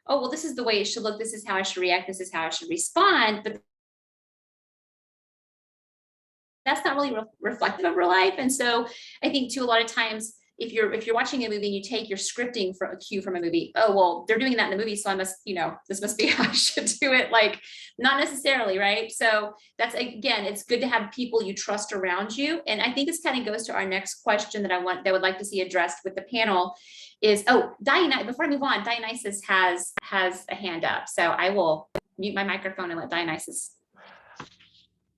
oh, well, this is the way it should look. This is how I should react. This is how I should respond. But that's not really reflective of real life. And so I think too, a lot of times, if you're watching a movie and you take your scripting from a cue from a movie, oh, well, they're doing that in the movie, so I must, you know, this must be how I should do it. Like, not necessarily, right? So that's, again, it's good to have people you trust around you. And I think this kind of goes to our next question that I would like to see addressed with the panel is, oh, Dionysus, before I move on, Dionysus has a hand up. So I will mute my microphone and let Dionysus.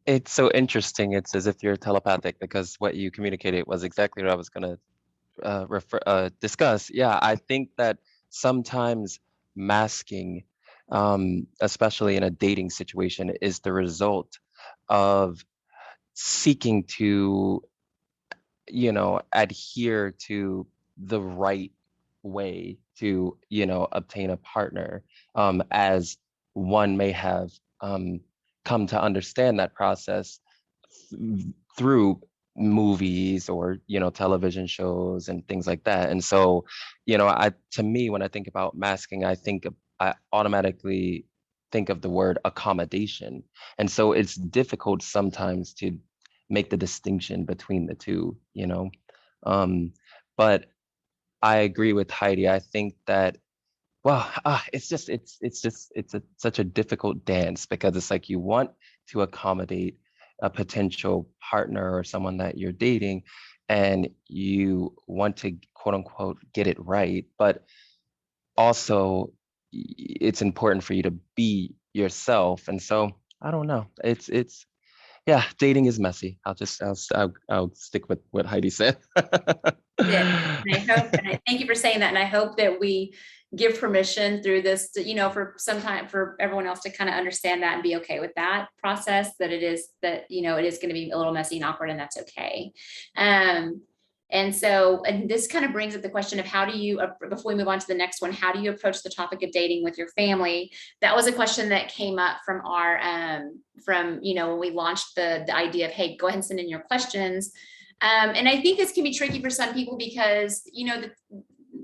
It's so interesting. It's as if you're telepathic because what you communicated was exactly what I was going to discuss. Yeah, I think that sometimes masking, especially in a dating situation, is the result of seeking to, you know, adhere to the right way to, you know, obtain a partner, as one may have come to understand that process through movies or, you know, television shows and things like that. And so, you know, to me, when I think about masking, I automatically think of the word accommodation. And so it's difficult sometimes to make the distinction between the two, you know. But I agree with Heidi. I think that, well, such a difficult dance because it's like you want to accommodate a potential partner or someone that you're dating, and you want to quote unquote get it right, but also it's important for you to be yourself. And so I don't know. It's yeah, dating is messy. I'll stick with what Heidi said. And I hope, and I thank you for saying that. And I hope that we give permission through this to, you know, for some time for everyone else to kind of understand that and be okay with that process, that it is that, you know, it is going to be a little messy and awkward, and that's okay. And so, and this kind of brings up the question of how do you, before we move on to the next one, how do you approach the topic of dating with your family? That was a question that came up from our, you know, when we launched the idea of, hey, go ahead and send in your questions. And I think this can be tricky for some people because, you know,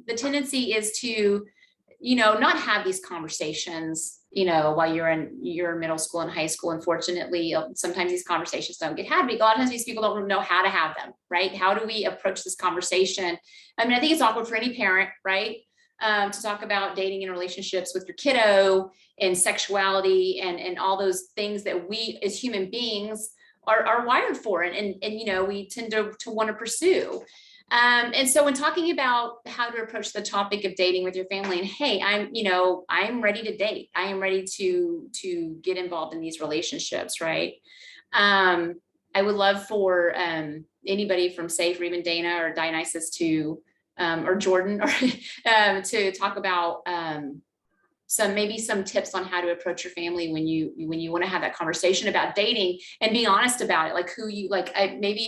the tendency is to, you know, not have these conversations, you know, while you're in your middle school and high school. Unfortunately, sometimes these conversations don't get had. But a lot of times these people don't know how to have them, right? How do we approach this conversation? I mean, I think it's awkward for any parent, right? To talk about dating and relationships with your kiddo and sexuality and all those things that we as human beings are wired for and you know, we tend to want to pursue. And so when talking about how to approach the topic of dating with your family, and hey, I'm ready to date. I am ready to get involved in these relationships, right? I would love for anybody from SAFE or even Dana or Dionysus to or Jordan or to talk about maybe some tips on how to approach your family when you want to have that conversation about dating and be honest about it. Like who you like, maybe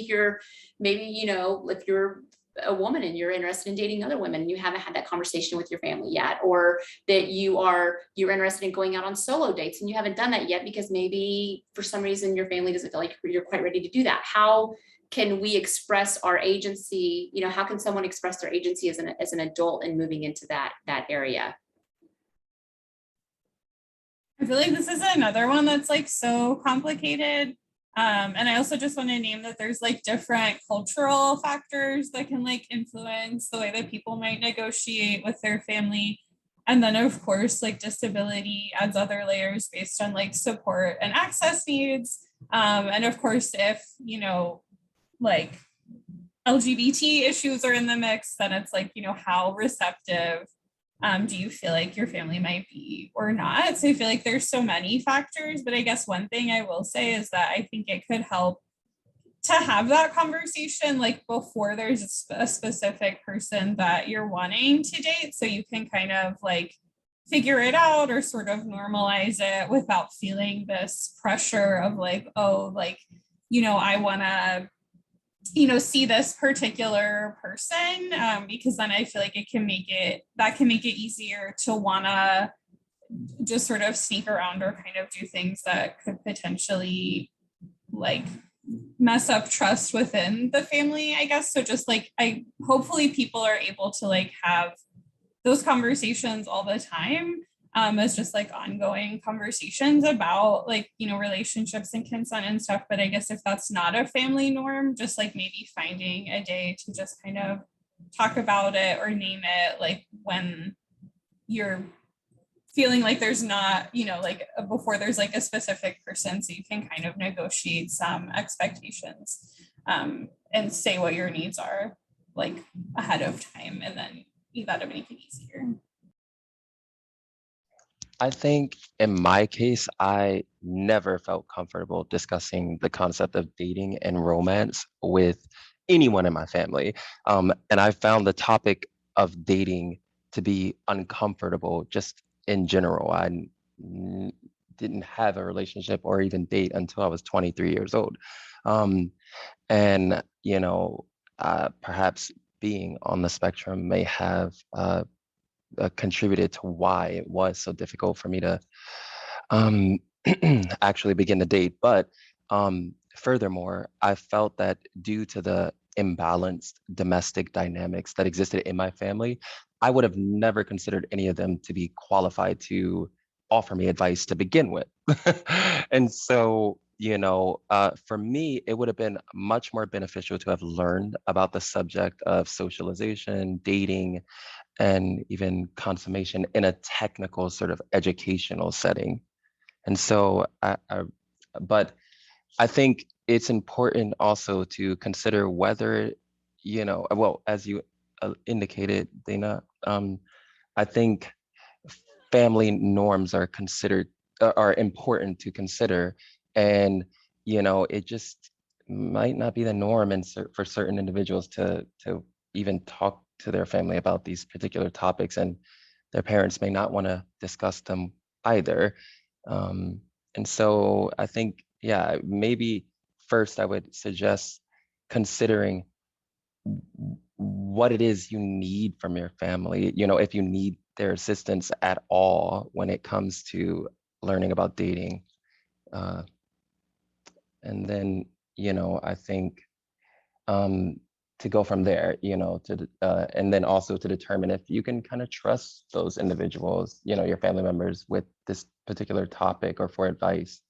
you know, if you're a woman and you're interested in dating other women and you haven't had that conversation with your family yet, or that you're interested in going out on solo dates and you haven't done that yet because maybe for some reason your family doesn't feel like you're quite ready to do that. How can we express our agency? You know, how can someone express their agency as an adult and moving into that area? I feel like this is another one that's like so complicated. And I also just want to name that there's like different cultural factors that can like influence the way that people might negotiate with their family. And then of course, like disability adds other layers based on like support and access needs. And of course, if, you know, like LGBT issues are in the mix, then it's like, you know, how receptive do you feel like your family might be or not? So I feel like there's so many factors, but I guess one thing I will say is that I think it could help to have that conversation like before there's a specific person that you're wanting to date, so you can kind of like figure it out or sort of normalize it without feeling this pressure of like, oh, like, you know, I want to, you know, see this particular person, because then I feel like it can make it easier to want to just sort of sneak around or kind of do things that could potentially like mess up trust within the family, I guess. So just like, hopefully people are able to like have those conversations all the time, as just like ongoing conversations about like, you know, relationships and consent and stuff. But I guess if that's not a family norm, just like maybe finding a day to just kind of talk about it or name it, like when you're feeling like there's not, you know, like before there's like a specific person, so you can kind of negotiate some expectations, and say what your needs are like ahead of time, and then you gotta make it easier. I think in my case, I never felt comfortable discussing the concept of dating and romance with anyone in my family. And I found the topic of dating to be uncomfortable just in general. Didn't have a relationship or even date until I was 23 years old. And, you know, perhaps being on the spectrum may have contributed to why it was so difficult for me to actually begin to date. But furthermore, I felt that due to the imbalanced domestic dynamics that existed in my family, I would have never considered any of them to be qualified to offer me advice to begin with. And so, you know, for me, it would have been much more beneficial to have learned about the subject of socialization, dating, and even consummation in a technical sort of educational setting. And so, but I think it's important also to consider whether, you know, well, as you indicated, Dana, I think family norms are are important to consider. And, you know, it just might not be the norm for certain individuals to even talk to their family about these particular topics, and their parents may not want to discuss them either. And so I think, yeah, maybe first I would suggest considering what it is you need from your family, you know, if you need their assistance at all when it comes to learning about dating. And then, you know, I think to go from there, you know, and then also to determine if you can kind of trust those individuals, you know, your family members with this particular topic or for advice.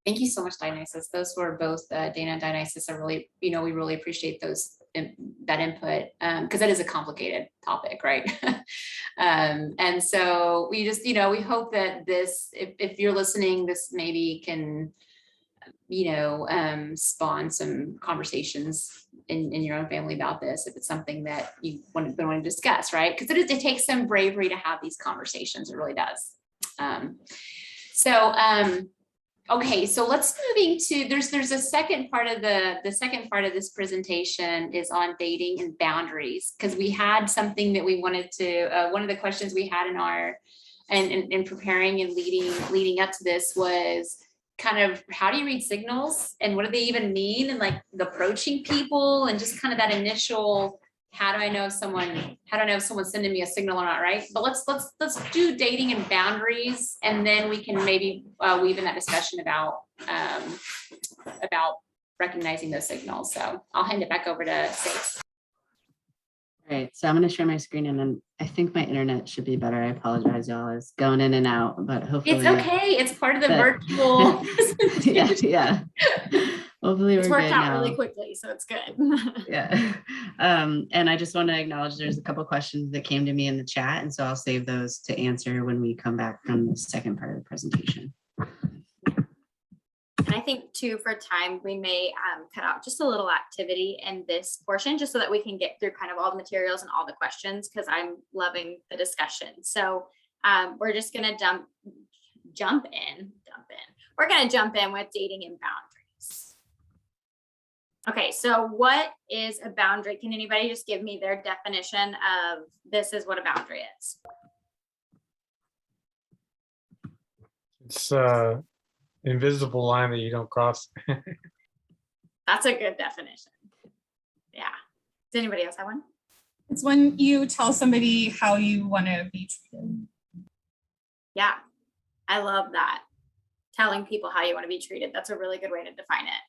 Thank you so much, Dionysus. Those were both Dana and Dionysus are really, you know, we really appreciate that input, because that is a complicated topic, right? And so we just, you know, we hope that this, if you're listening, this maybe can, you know, spawn some conversations in your own family about this, if it's something that you want to discuss, right? Because it takes some bravery to have these conversations. It really does. Okay, so let's moving to, there's a second part of the second part of this presentation is on dating and boundaries, because we had something that we wanted to, one of the questions we had in preparing and leading up to this was kind of how do you read signals and what do they even mean, and like the approaching people and just kind of that initial, how do I know if someone's sending me a signal or not, right? But let's do dating and boundaries, and then we can maybe weave in that discussion about recognizing those signals. So I'll hand it back over to Safe. All right, so I'm going to share my screen, and then I think my internet should be better. I apologize, y'all. It's going in and out, but hopefully it's okay. It's part of the virtual. yeah. Hopefully it's we're worked good out now. really quickly, so it's good. Yeah. And I just want to acknowledge there's a couple questions that came to me in the chat, and so I'll save those to answer when we come back from the second part of the presentation. And I think too, for time, we may cut out just a little activity in this portion, just so that we can get through kind of all the materials and all the questions, because I'm loving the discussion. So we're just gonna jump in. We're gonna jump in with dating and boundaries. Okay, so what is a boundary? Can anybody just give me their definition of this is what a boundary is? It's invisible line that you don't cross. That's a good definition. Yeah. Does anybody else have one? It's when you tell somebody how you want to be treated. Yeah, I love that. Telling people how you want to be treated. That's a really good way to define it.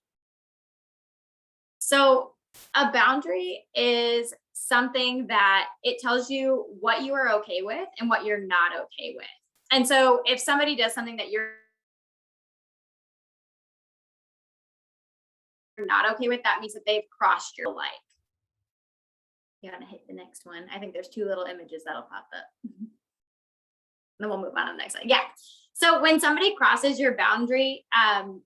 So a boundary is something that it tells you what you are okay with and what you're not okay with. And so if somebody does something that you're not okay with, that means that they've crossed your like. You want to hit the next one? I think there's two little images that'll pop up. Then we'll move on to the next slide. Yeah. So when somebody crosses your boundary,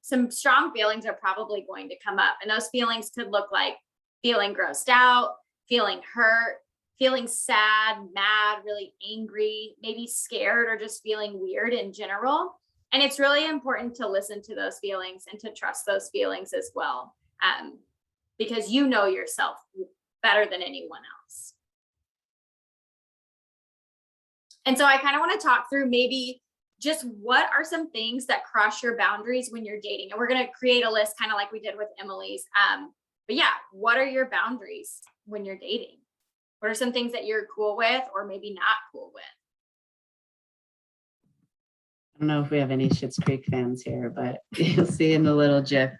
some strong feelings are probably going to come up. And those feelings could look like feeling grossed out, feeling hurt, feeling sad, mad, really angry, maybe scared, or just feeling weird in general. And it's really important to listen to those feelings and to trust those feelings as well, because you know yourself better than anyone else. And so I kind of want to talk through maybe just what are some things that cross your boundaries when you're dating. And we're going to create a list kind of like we did with Emily's. But yeah, what are your boundaries when you're dating? What are some things that you're cool with or maybe not cool with? I don't know if we have any Schitt's Creek fans here, but you'll see in the little GIF,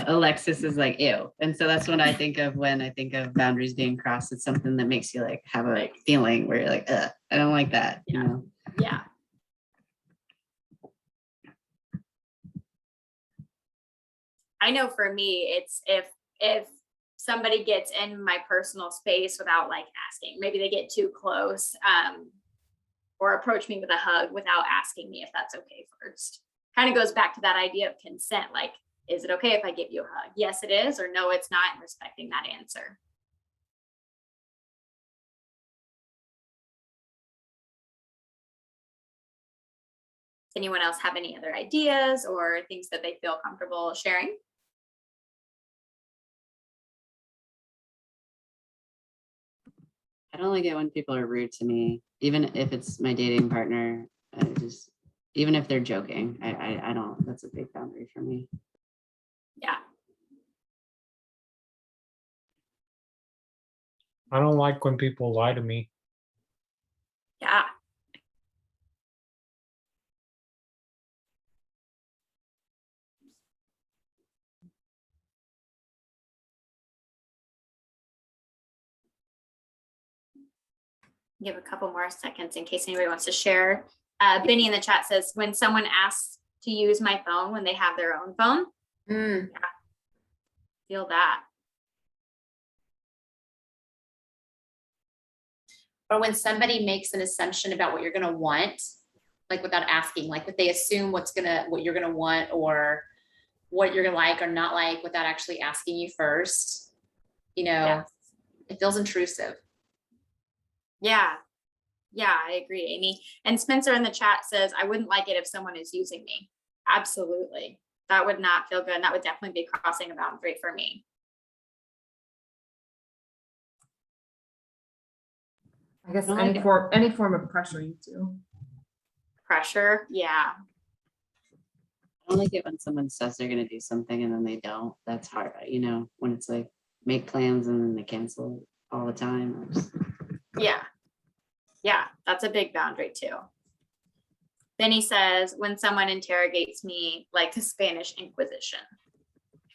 Alexis is like, ew. And so that's what I think of when I think of boundaries being crossed. It's something that makes you like have a feeling where you're like, I don't like that, you know? Yeah. I know for me, it's if somebody gets in my personal space without like asking, maybe they get too close, or approach me with a hug without asking me if that's okay first. Kind of goes back to that idea of consent. Like, is it okay if I give you a hug? Yes, it is, or no, it's not, and respecting that answer. Does anyone else have any other ideas or things that they feel comfortable sharing? I don't like it when people are rude to me, even if it's my dating partner. Even if they're joking, I don't. That's a big boundary for me. Yeah. I don't like when people lie to me. Yeah. Give a couple more seconds in case anybody wants to share. Benny in the chat says, when someone asks to use my phone when they have their own phone. Yeah. Feel that. Or when somebody makes an assumption about what you're going to want, like without asking, like if they assume what you're going to want or what you're going to like or not like without actually asking you first, It feels intrusive. Yeah. Yeah, I agree, Amy. And Spencer in the chat says, I wouldn't like it if someone is using me. Absolutely. That would not feel good. And that would definitely be crossing a boundary for me. I guess any form of pressure you do. Pressure, yeah. I don't like it when someone says they're going to do something and then they don't. That's hard, when it's like make plans and then they cancel all the time. Yeah. Yeah, that's a big boundary too. Benny says, when someone interrogates me like the Spanish Inquisition.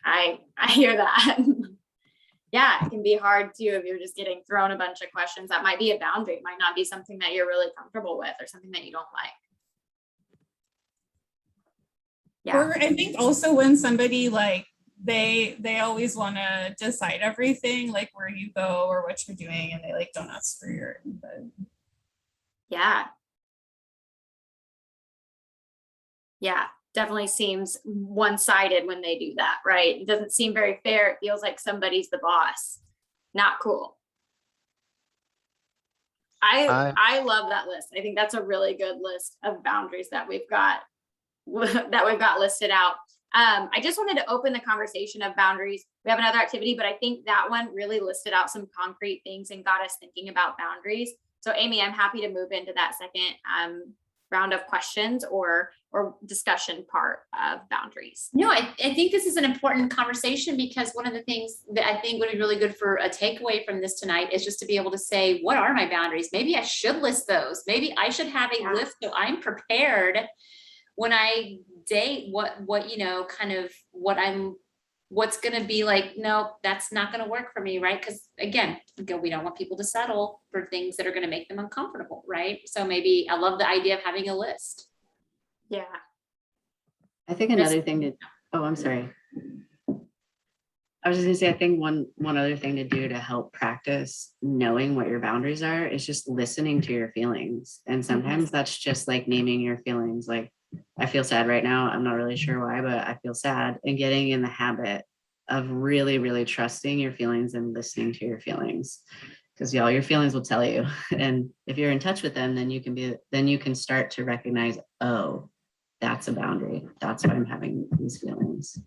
I hear that. Yeah, it can be hard too if you're just getting thrown a bunch of questions. That might be a boundary. It might not be something that you're really comfortable with or something that you don't like. Yeah. Or I think also when somebody like they always want to decide everything, like where you go or what you're doing, and they like don't ask for your input. Yeah. Yeah, definitely seems one-sided when they do that, right? It doesn't seem very fair. It feels like somebody's the boss. Not cool. I love that list. I think that's a really good list of boundaries that we've got listed out. I just wanted to open the conversation of boundaries. We have another activity, but I think that one really listed out some concrete things and got us thinking about boundaries. So Amy, I'm happy to move into that second round of questions or discussion part of boundaries. No, I think this is an important conversation because one of the things that I think would be really good for a takeaway from this tonight is just to be able to say, what are my boundaries? Maybe I should list those. Maybe I should have a list so I'm prepared when I date what you know, kind of what's going to be like, no, that's not going to work for me, right? Because again, we don't want people to settle for things that are going to make them uncomfortable, right? So maybe I love the idea of having a list. Yeah. I think another thing to, oh, I'm sorry. I was just gonna say, I think one other thing to do to help practice knowing what your boundaries are is just listening to your feelings. And sometimes that's just like naming your feelings. Like, I feel sad right now. I'm not really sure why, but I feel sad, and getting in the habit of really, really trusting your feelings and listening to your feelings. Because y'all, your feelings will tell you. And if you're in touch with them, then you can start to recognize, oh, that's a boundary. That's why I'm having these feelings.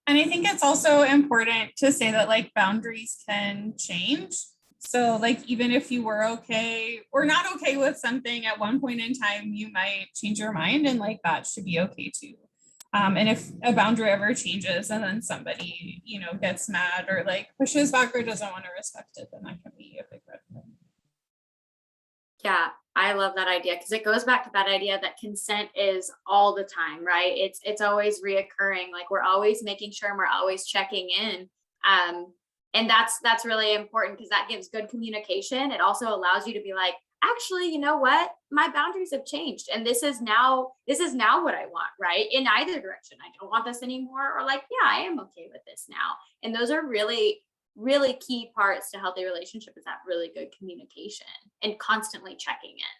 And I think it's also important to say that like boundaries can change. So like, even if you were okay or not okay with something at one point in time, you might change your mind, and like that should be okay too. And if a boundary ever changes and then somebody, you know, gets mad or like pushes back or doesn't want to respect it, then that can be a big red flag. Yeah, I love that idea because it goes back to that idea that consent is all the time, right? It's always reoccurring. Like, we're always making sure and we're always checking in. And that's really important because that gives good communication. It also allows you to be like, actually, you know what? My boundaries have changed, and this is now what I want, right? In either direction. I don't want this anymore, or like, yeah, I am okay with this now. And those are really, really key parts to healthy relationship, is that really good communication and constantly checking in.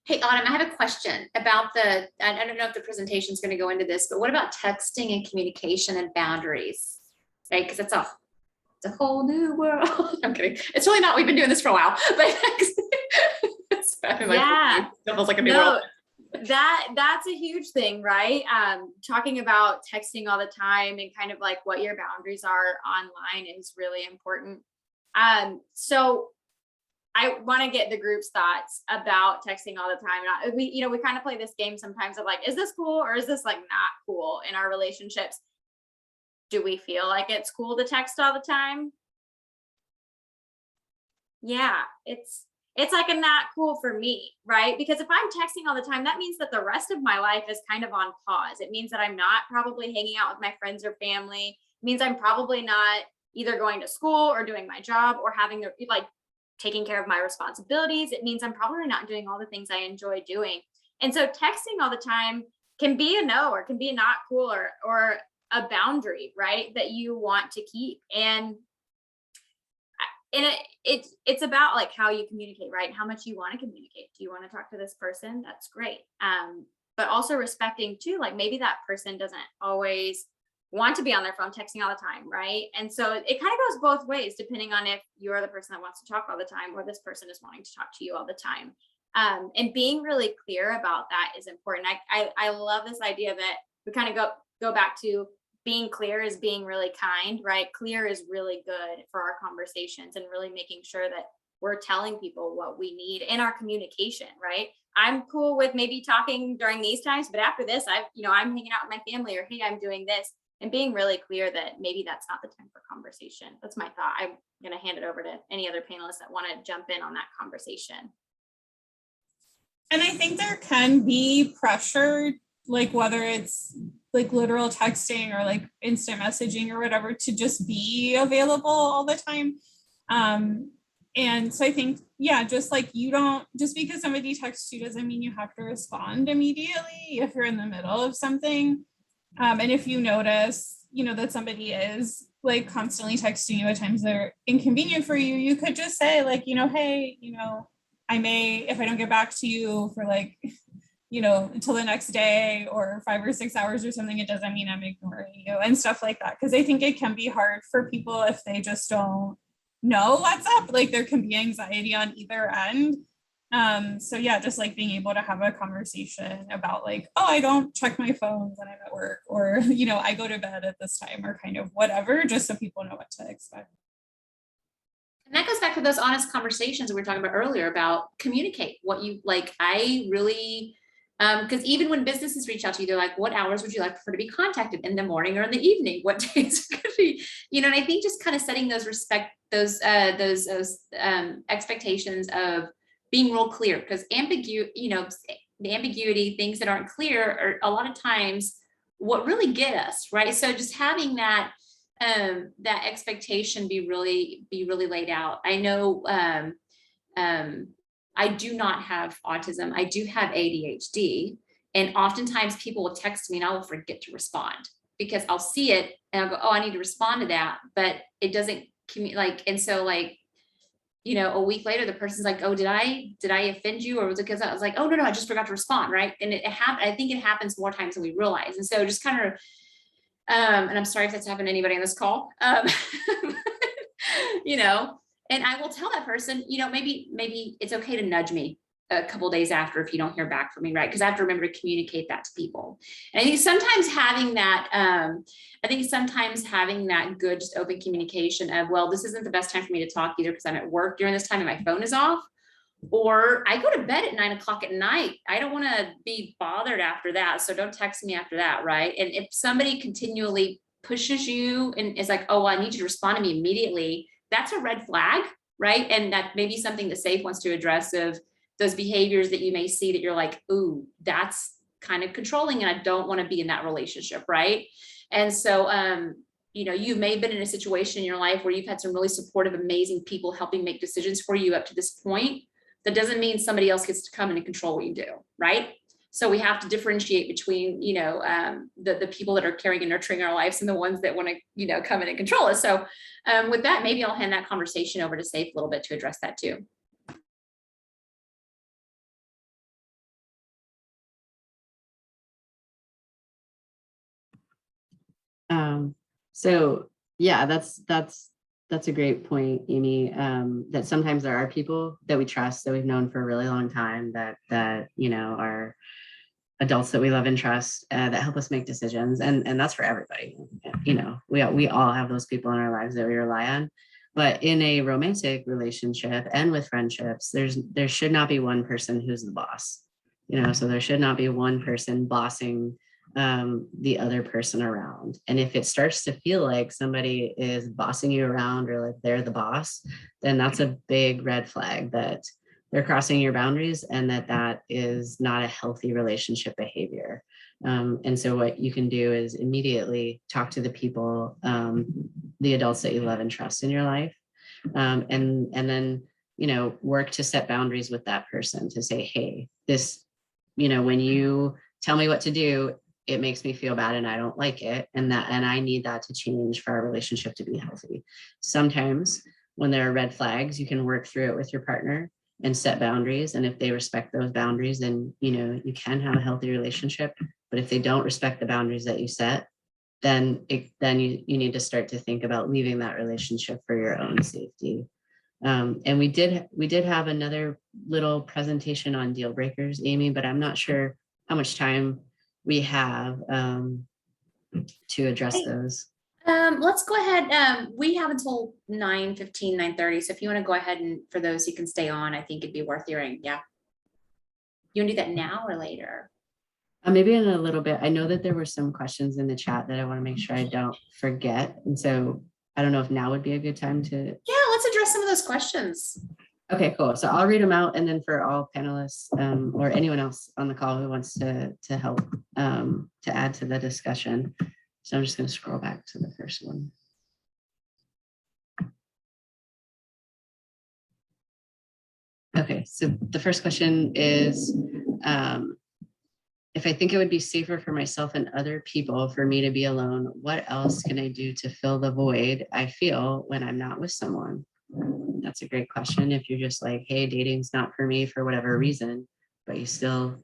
Hey, Autumn, I have a question about I don't know if the presentation is going to go into this, but what about texting and communication and boundaries, right? Because it's a whole new world. I'm kidding. It's really not. We've been doing this for a while, but it's Yeah. It feels like a new world. That's a huge thing, right? Talking about texting all the time and kind of like what your boundaries are online is really important. So I want to get the group's thoughts about texting all the time. And we kind of play this game sometimes of like, is this cool or is this like not cool in our relationships? Do we feel like it's cool to text all the time? Yeah, it's like a not cool for me, right? Because if I'm texting all the time, that means that the rest of my life is kind of on pause. It means that I'm not probably hanging out with my friends or family. It means I'm probably not either going to school or doing my job or having taking care of my responsibilities. It means I'm probably not doing all the things I enjoy doing. And so texting all the time can be a no, or can be not cool, or a boundary, right, that you want to keep. And it's about like how you communicate, right? How much you want to communicate. Do you want to talk to this person? That's great. But also respecting too, like maybe that person doesn't always want to be on their phone texting all the time, right? And so it kind of goes both ways, depending on if you're the person that wants to talk all the time or this person is wanting to talk to you all the time. And being really clear about that is important. I love this idea that we kind of go back to being clear is being really kind, right? Clear is really good for our conversations and really making sure that we're telling people what we need in our communication, right? I'm cool with maybe talking during these times, but after this, I'm hanging out with my family, or hey, I'm doing this. And being really clear that maybe that's not the time for conversation. That's my thought. I'm going to hand it over to any other panelists that want to jump in on that conversation. And I think there can be pressure, like whether it's like literal texting or like instant messaging or whatever, to just be available all the time. And so I think, yeah, just like just because somebody texts you doesn't mean you have to respond immediately if you're in the middle of something. And if you notice, that somebody is like constantly texting you at times that are inconvenient for you, you could just say like, hey, I may, if I don't get back to you for like, until the next day or 5 or 6 hours or something, it doesn't mean I'm ignoring you and stuff like that. Cause I think it can be hard for people if they just don't know what's up. Like there can be anxiety on either end. So yeah, just like being able to have a conversation about like, oh, I don't check my phone when I'm at work, or, I go to bed at this time, or kind of whatever, just so people know what to expect. And that goes back to those honest conversations we were talking about earlier about communicate what you like. I really, because even when businesses reach out to you, they're like, what hours would you like for to be contacted, in the morning or in the evening? What days could be, and I think just kind of setting those expectations of being real clear, because the ambiguity, things that aren't clear are a lot of times what really get us, right? So just having that that expectation be really laid out. I know I do not have autism. I do have ADHD. And oftentimes people will text me and I will forget to respond because I'll see it and I'll go, oh, I need to respond to that. But it doesn't and so a week later, the person's like, oh, did I offend you? Or was it because I was like, oh, no, I just forgot to respond. Right. And it happened. I think it happens more times than we realize. And so just kind of, and I'm sorry if that's happened to anybody on this call, and I will tell that person, maybe it's okay to nudge me a couple of days after if you don't hear back from me, right? Because I have to remember to communicate that to people. And I think sometimes having that good, just open communication of, well, this isn't the best time for me to talk either because I'm at work during this time and my phone is off, or I go to bed at 9 o'clock at night. I don't want to be bothered after that. So don't text me after that, right? And if somebody continually pushes you and is like, oh, well, I need you to respond to me immediately, that's a red flag, right? And that may be something that SAFE wants to address, of those behaviors that you may see that you're like, ooh, that's kind of controlling and I don't want to be in that relationship, right? And so, you may have been in a situation in your life where you've had some really supportive, amazing people helping make decisions for you up to this point. That doesn't mean somebody else gets to come in and control what you do, right? So we have to differentiate between, the people that are caring and nurturing our lives and the ones that want to, come in and control us. So with that, maybe I'll hand that conversation over to SAFE a little bit to address that too. So yeah, that's a great point, Amy, that sometimes there are people that we trust, that we've known for a really long time, that are adults that we love and trust, that help us make decisions. And that's for everybody. We all have those people in our lives that we rely on. But in a romantic relationship and with friendships, there should not be one person who's the boss. So there should not be one person bossing the other person around. And if it starts to feel like somebody is bossing you around, or like they're the boss, then that's a big red flag that they're crossing your boundaries and that is not a healthy relationship behavior. And so what you can do is immediately talk to the people, the adults that you love and trust in your life, and then work to set boundaries with that person, to say, hey, this, when you tell me what to do, it makes me feel bad and I don't like it. And I need that to change for our relationship to be healthy. Sometimes when there are red flags, you can work through it with your partner and set boundaries. And if they respect those boundaries, then, you can have a healthy relationship. But if they don't respect the boundaries that you set, then you need to start to think about leaving that relationship for your own safety. And we did have another little presentation on deal breakers, Amy, but I'm not sure how much time we have to address those. Let's go ahead. We have until 9:15, 9:30. So if you want to go ahead and for those who can stay on, I think it'd be worth hearing. Yeah. You want to do that now or later? Maybe in a little bit. I know that there were some questions in the chat that I want to make sure I don't forget. And so I don't know if now would be a good time to. Yeah, let's address some of those questions. Okay, cool. So I'll read them out, and then for all panelists or anyone else on the call who wants to help to add to the discussion. So I'm just going to scroll back to the first one. Okay, so the first question is, if I think it would be safer for myself and other people for me to be alone, what else can I do to fill the void I feel when I'm not with someone? That's a great question. If you're just like, hey, dating's not for me for whatever reason, but you still,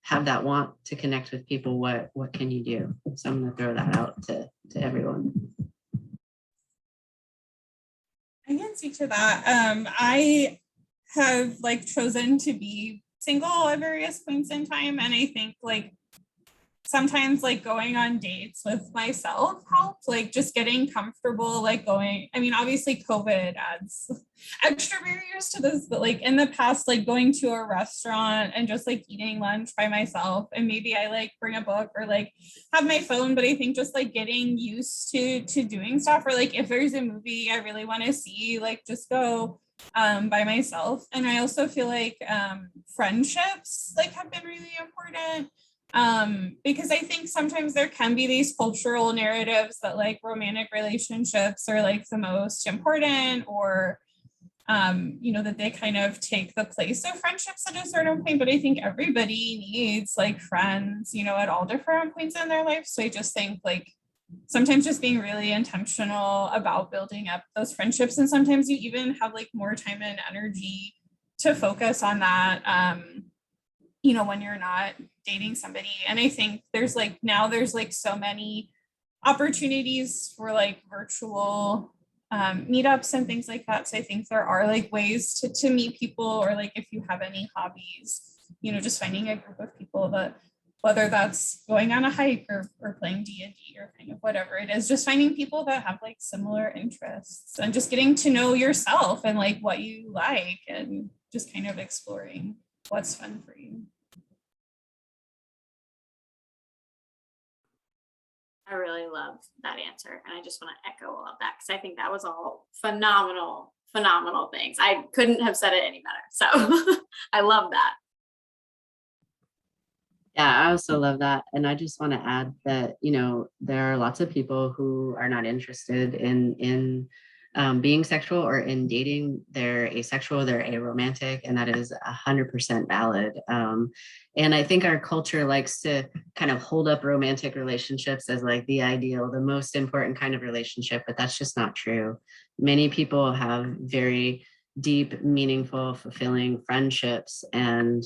have that want to connect with people, what can you do? So I'm gonna throw that out to everyone. I can speak to that. I have like chosen to be single at various points in time. And I think like sometimes like going on dates with myself helped, like just getting comfortable, like going, I mean, obviously COVID adds extra barriers to this, but like in the past, like going to a restaurant and just like eating lunch by myself, and maybe I like bring a book or like have my phone, but I think just like getting used to doing stuff, or like if there's a movie I really want to see, like just go by myself. And I also feel like friendships like have been really important, because I think sometimes there can be these cultural narratives that like romantic relationships are like the most important, or that they kind of take the place of friendships at a certain point. But I think everybody needs like friends, at all different points in their life. So I just think like sometimes just being really intentional about building up those friendships, and sometimes you even have like more time and energy to focus on that, when you're not dating somebody. And I think there's like so many opportunities for like virtual meetups and things like that. So I think there are like ways to meet people, or like if you have any hobbies, just finding a group of people that, whether that's going on a hike or playing D&D or kind of whatever it is, just finding people that have like similar interests and just getting to know yourself and like what you like, and just kind of exploring what's fun for you. I really love that answer. And I just want to echo all of that, because I think that was all phenomenal things. I couldn't have said it any better. So I love that. Yeah, I also love that. And I just want to add that, there are lots of people who are not interested in being sexual or in dating. They're asexual, they're aromantic, and that is 100% valid. And I think our culture likes to kind of hold up romantic relationships as like the ideal, the most important kind of relationship, but that's just not true. Many people have very deep, meaningful, fulfilling friendships and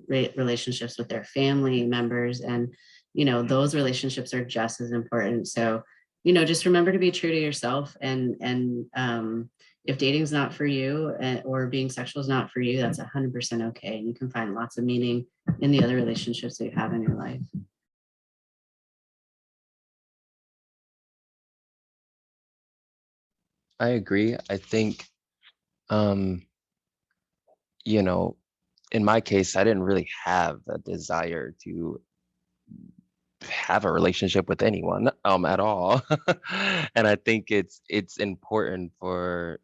relationships with their family members. And, those relationships are just as important. So, just remember to be true to yourself. And if dating's not for you, or being sexual is not for you, that's 100% okay. And you can find lots of meaning in the other relationships that you have in your life. I agree. I think, in my case, I didn't really have a desire to have a relationship with anyone at all. And I think it's important for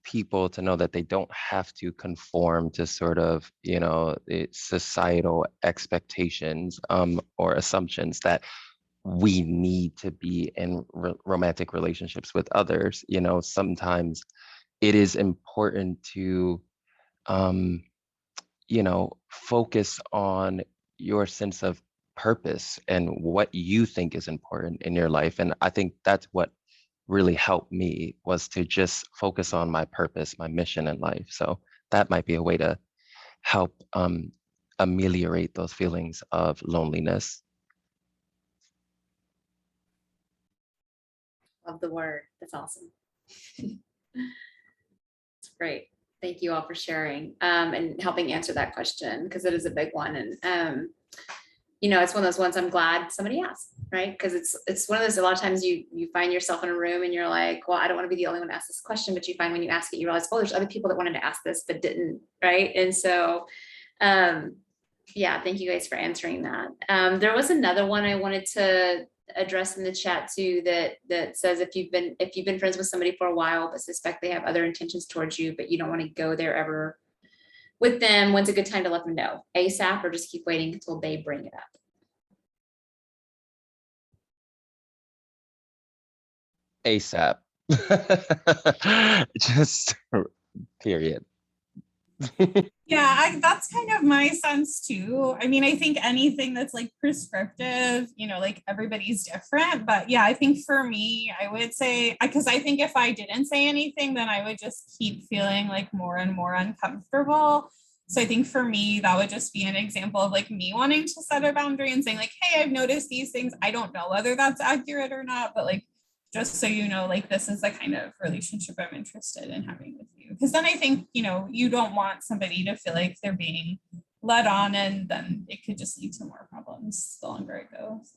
people to know that they don't have to conform to sort of societal expectations or assumptions that we need to be in romantic relationships with others. Sometimes it is important to focus on your sense of purpose and what you think is important in your life. And I think that's what really helped me, was to just focus on my purpose, my mission in life. So that might be a way to help ameliorate those feelings of loneliness. Love the word. That's awesome. It's great. Thank you all for sharing and helping answer that question, because it is a big one. And it's one of those ones I'm glad somebody asked, right? Because it's one of those, a lot of times you find yourself in a room and you're like, well, I don't want to be the only one to ask this question, but you find when you ask it, you realize, oh, there's other people that wanted to ask this but didn't, right? And so yeah, thank you guys for answering that. There was another one I wanted to address in the chat too, that says, if you've been friends with somebody for a while but suspect they have other intentions towards you, but you don't want to go there ever with them, when's a good time to let them know? ASAP, or just keep waiting until they bring it up? ASAP. Just period. Yeah, that's kind of my sense too. I mean, I think anything that's like prescriptive, like everybody's different. But yeah, I think for me, I would say, because I think if I didn't say anything, then I would just keep feeling like more and more uncomfortable. So I think for me, that would just be an example of like me wanting to set a boundary and saying like, hey, I've noticed these things. I don't know whether that's accurate or not, but like, just so you know, like this is the kind of relationship I'm interested in having with you. Because then I think, you don't want somebody to feel like they're being led on, and then it could just lead to more problems the longer it goes.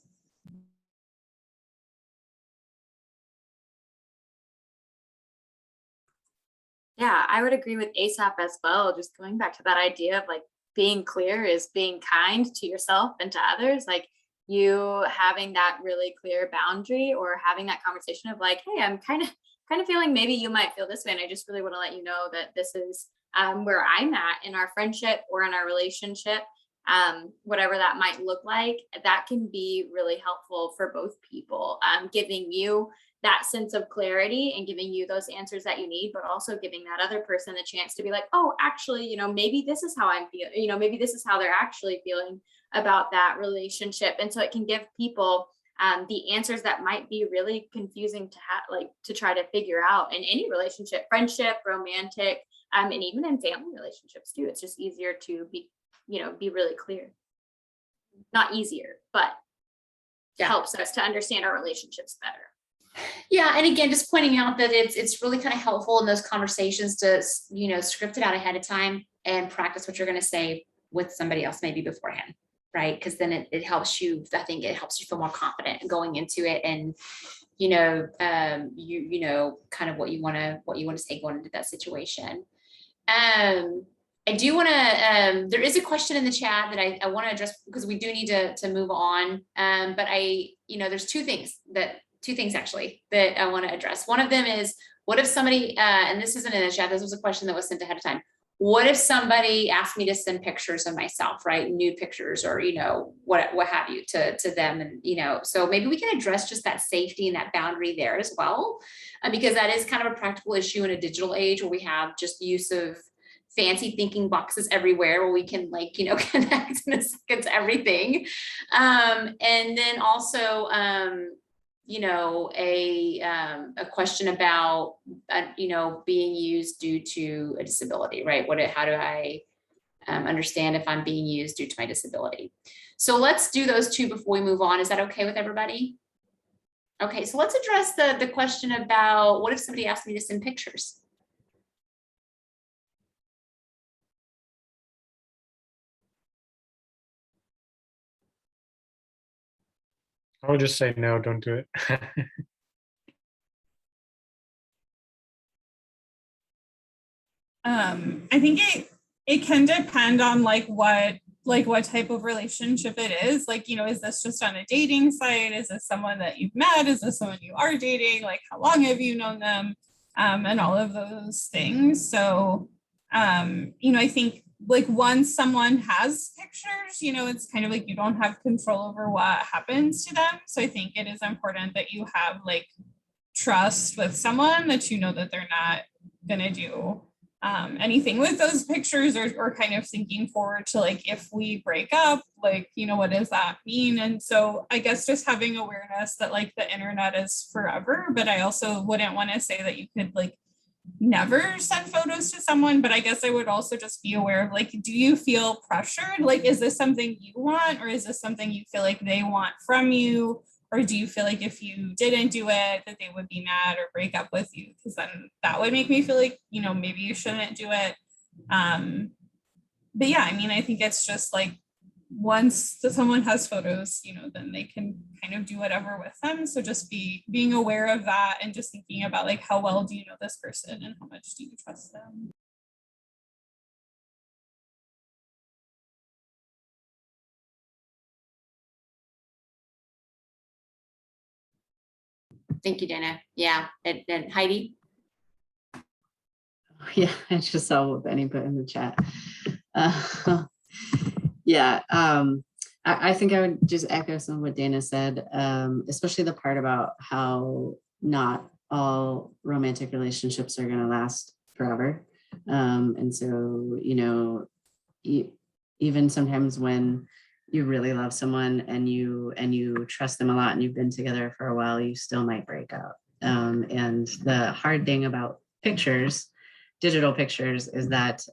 Yeah, I would agree with ASAP as well. Just going back to that idea of like being clear is being kind to yourself and to others. Like you having that really clear boundary or having that conversation of like, hey, I'm kind of feeling maybe you might feel this way. And I just really want to let you know that this is where I'm at in our friendship or in our relationship, whatever that might look like. That can be really helpful for both people, giving you that sense of clarity and giving you those answers that you need, but also giving that other person the chance to be like, oh, actually, maybe this is how I'm feeling, maybe this is how they're actually feeling about that relationship. And so it can give people the answers that might be really confusing to to try to figure out in any relationship, friendship, romantic, and even in family relationships too. It's just easier to be really clear. Not easier, but helps us to understand our relationships better. Yeah, and again, just pointing out that it's really kind of helpful in those conversations to script it out ahead of time and practice what you're going to say with somebody else maybe beforehand, right? Because then it helps you. I think it helps you feel more confident going into it, and you know kind of what you want to say going into that situation. I do want to. There is a question in the chat that I want to address because we do need to move on. But there's two things actually that I want to address. One of them is, what if somebody, and this isn't in the chat, this was a question that was sent ahead of time. What if somebody asked me to send pictures of myself, right? Nude pictures or, what have you to them. And, so maybe we can address just that safety and that boundary there as well, because that is kind of a practical issue in a digital age where we have just use of fancy thinking boxes everywhere where we can connect in a second to everything. And then also, a question about, being used due to a disability, right? How do I understand if I'm being used due to my disability? So let's do those two before we move on. Is that okay with everybody? Okay, so let's address the question about, what if somebody asked me to send pictures? I would just say no, don't do it. I think it can depend on what type of relationship it is. Is this just on a dating site? Is this someone that you've met? Is this someone you are dating? How long have you known them? And all of those things. So, I think once someone has pictures, it's kind of like you don't have control over what happens to them. So I think it is important that you have trust with someone that that they're not gonna do anything with those pictures, or kind of thinking forward to if we break up, what does that mean? And so I guess just having awareness that the internet is forever, but I also wouldn't want to say that you could never send photos to someone. But I guess I would also just be aware of do you feel pressured? Is this something you want, or is this something you feel like they want from you? Or do you feel like if you didn't do it, that they would be mad or break up with you? Because then that would make me feel like, maybe you shouldn't do it. But yeah, I think it's just once someone has photos, then they can kind of do whatever with them. So just being aware of that and just thinking about how well do you know this person and how much do you trust them? Thank you, Dana. Yeah, and Heidi? Yeah, I just saw Benny put in the chat. Yeah, I think I would just echo some of what Dana said, especially the part about how not all romantic relationships are going to last forever. And so, you know, even sometimes when you really love someone and you trust them a lot and you've been together for a while, you still might break up. And the hard thing about pictures, digital pictures, is that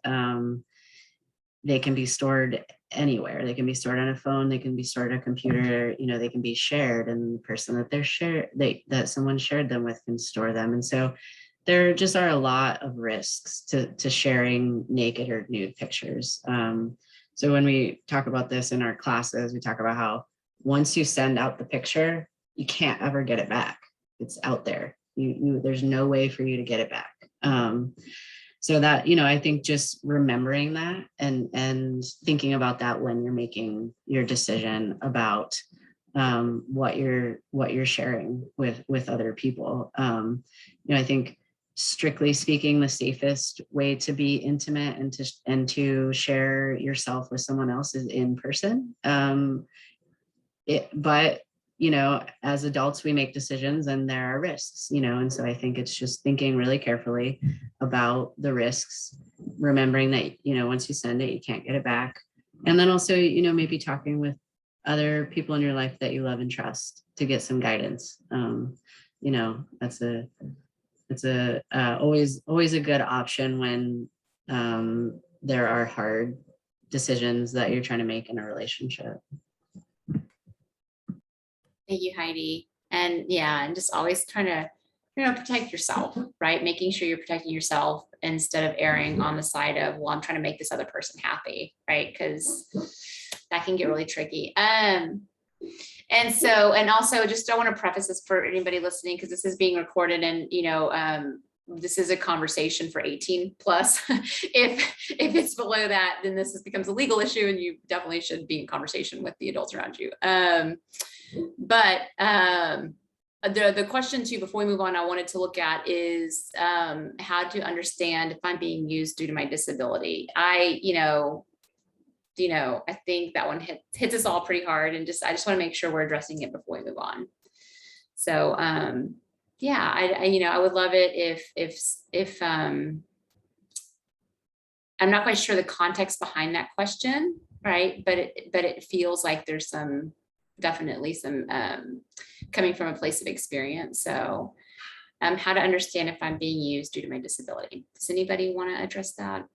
they can be stored anywhere. They can be stored on a phone, they can be stored on a computer, you know, they can be shared, and the person that that someone shared them with can store them. And so there just are a lot of risks to sharing naked or nude pictures. So when we talk about this in our classes, we talk about how once you send out the picture, you can't ever get it back. It's out there. There's no way for you to get it back. So that, you know, I think just remembering that and thinking about that when you're making your decision about what you're sharing with other people. You know, I think strictly speaking, the safest way to be intimate and to share yourself with someone else is in person. But you know, as adults, we make decisions and there are risks, you know, and so I think it's just thinking really carefully about the risks, remembering that, you know, once you send it, you can't get it back. And then also, you know, maybe talking with other people in your life that you love and trust to get some guidance. You know, it's always a good option when there are hard decisions that you're trying to make in a relationship. Thank you, Heidi. And yeah, and just always trying to, you know, protect yourself, right? Making sure you're protecting yourself instead of erring on the side of, well, I'm trying to make this other person happy, right? Because that can get really tricky. And so, and also just don't want to preface this for anybody listening, because this is being recorded and, you know, this is a conversation for 18 plus. If it's below that, then this becomes a legal issue and you definitely should be in conversation with the adults around you. But the question too, before we move on, I wanted to look at is how to understand if I'm being used due to my disability. I think that one hits us all pretty hard, and I just want to make sure we're addressing it before we move on. So yeah, I would love it if I'm not quite sure the context behind that question, right? But it feels like there's definitely some coming from a place of experience. So how to understand if I'm being used due to my disability. Does anybody want to address that?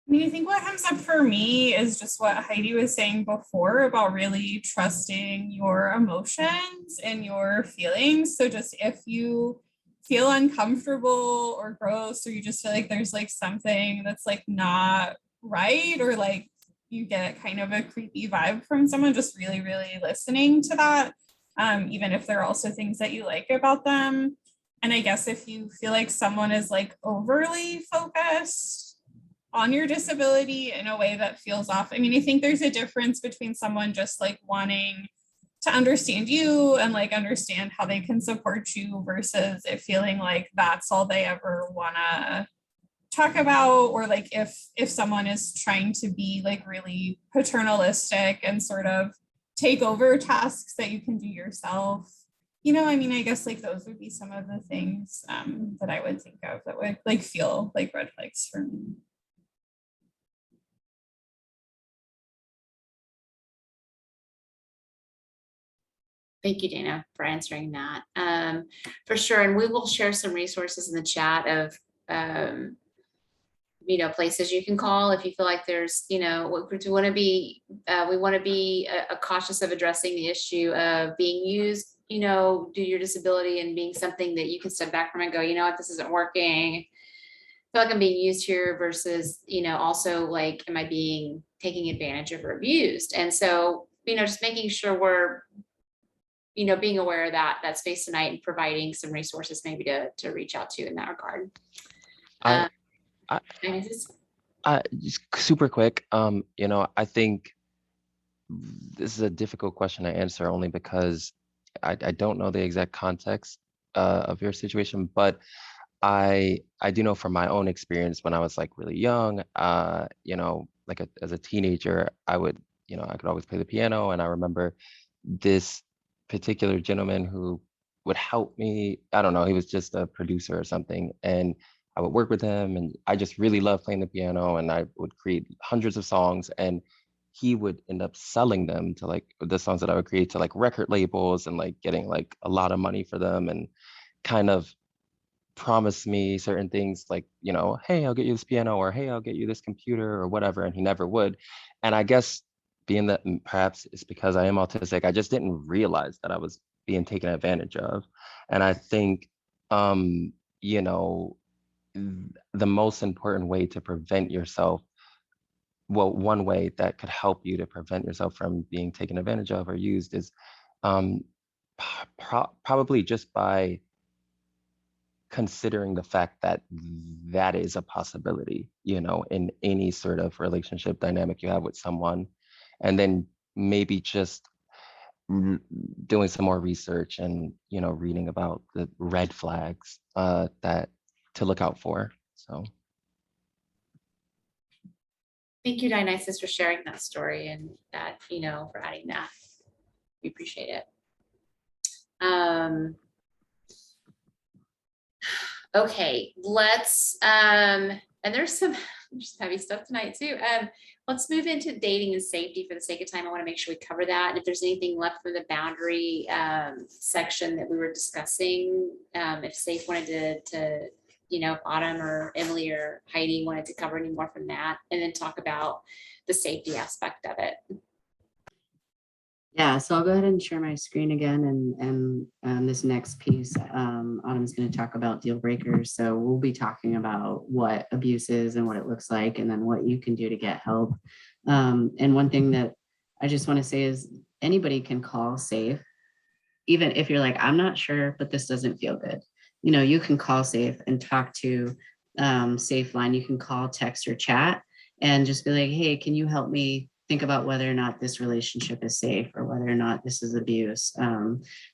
I mean, I think what comes up for me is just what Heidi was saying before about really trusting your emotions and your feelings. So just if you feel uncomfortable or gross, or you just feel like there's like something that's like not right, or like you get kind of a creepy vibe from someone, just really, really listening to that, even if there are also things that you like about them. And I guess if you feel like someone is like overly focused on your disability in a way that feels off. I mean, I think there's a difference between someone just like wanting to understand you and like understand how they can support you versus it feeling like that's all they ever want to talk about, or like if someone is trying to be like really paternalistic and sort of take over tasks that you can do yourself. You know, I mean, I guess like those would be some of the things that I would think of that would like feel like red flags for me. Thank you, Dana, for answering that. For sure. And we will share some resources in the chat of, places you can call if you feel like there's, we want to be cautious of addressing the issue of being used, due to your disability, and being something that you can step back from and go, you know what, this isn't working. I feel like I'm being used here versus, also like, am I being taken advantage of or abused? And so, just making sure we're, being aware of that space tonight and providing some resources maybe to reach out to in that regard. Just super quick, I think this is a difficult question to answer only because I don't know the exact context of your situation, but I do know from my own experience when I was like really young, like as a teenager, I could always play the piano, and I remember this particular gentleman who would help me. I don't know, he was just a producer or something. And I would work with him, and I just really loved playing the piano, and I would create hundreds of songs, and he would end up selling them to like the songs that I would create to like record labels and like getting like a lot of money for them, and kind of promise me certain things like, you know, hey, I'll get you this piano, or hey, I'll get you this computer or whatever. And he never would. And I guess being that perhaps it's because I am autistic, I just didn't realize that I was being taken advantage of. And I think, you know, the most important way to prevent yourself, well, one way that could help you to prevent yourself from being taken advantage of or used is probably just by considering the fact that that is a possibility, you know, in any sort of relationship dynamic you have with someone. And then maybe just doing some more research and, you know, reading about the red flags that to look out for. So. Thank you, Dionysus, for sharing that story and that, you know, for adding that. We appreciate it. Okay, let's, and there's some heavy stuff tonight too. Let's move into dating and safety for the sake of time. I want to make sure we cover that. And if there's anything left from the boundary section that we were discussing, if Safe wanted to, you know, if Autumn or Emily or Heidi wanted to cover any more from that, and then talk about the safety aspect of it. Yeah, so I'll go ahead and share my screen again, and this next piece, Autumn's going to talk about deal breakers. So we'll be talking about what abuse is and what it looks like, and then what you can do to get help. And one thing that I just want to say is anybody can call Safe, even if you're like, I'm not sure, but this doesn't feel good. You know, you can call Safe and talk to Safe Line. You can call, text, or chat, and just be like, hey, can you help me think about whether or not this relationship is safe or whether or not this is abuse,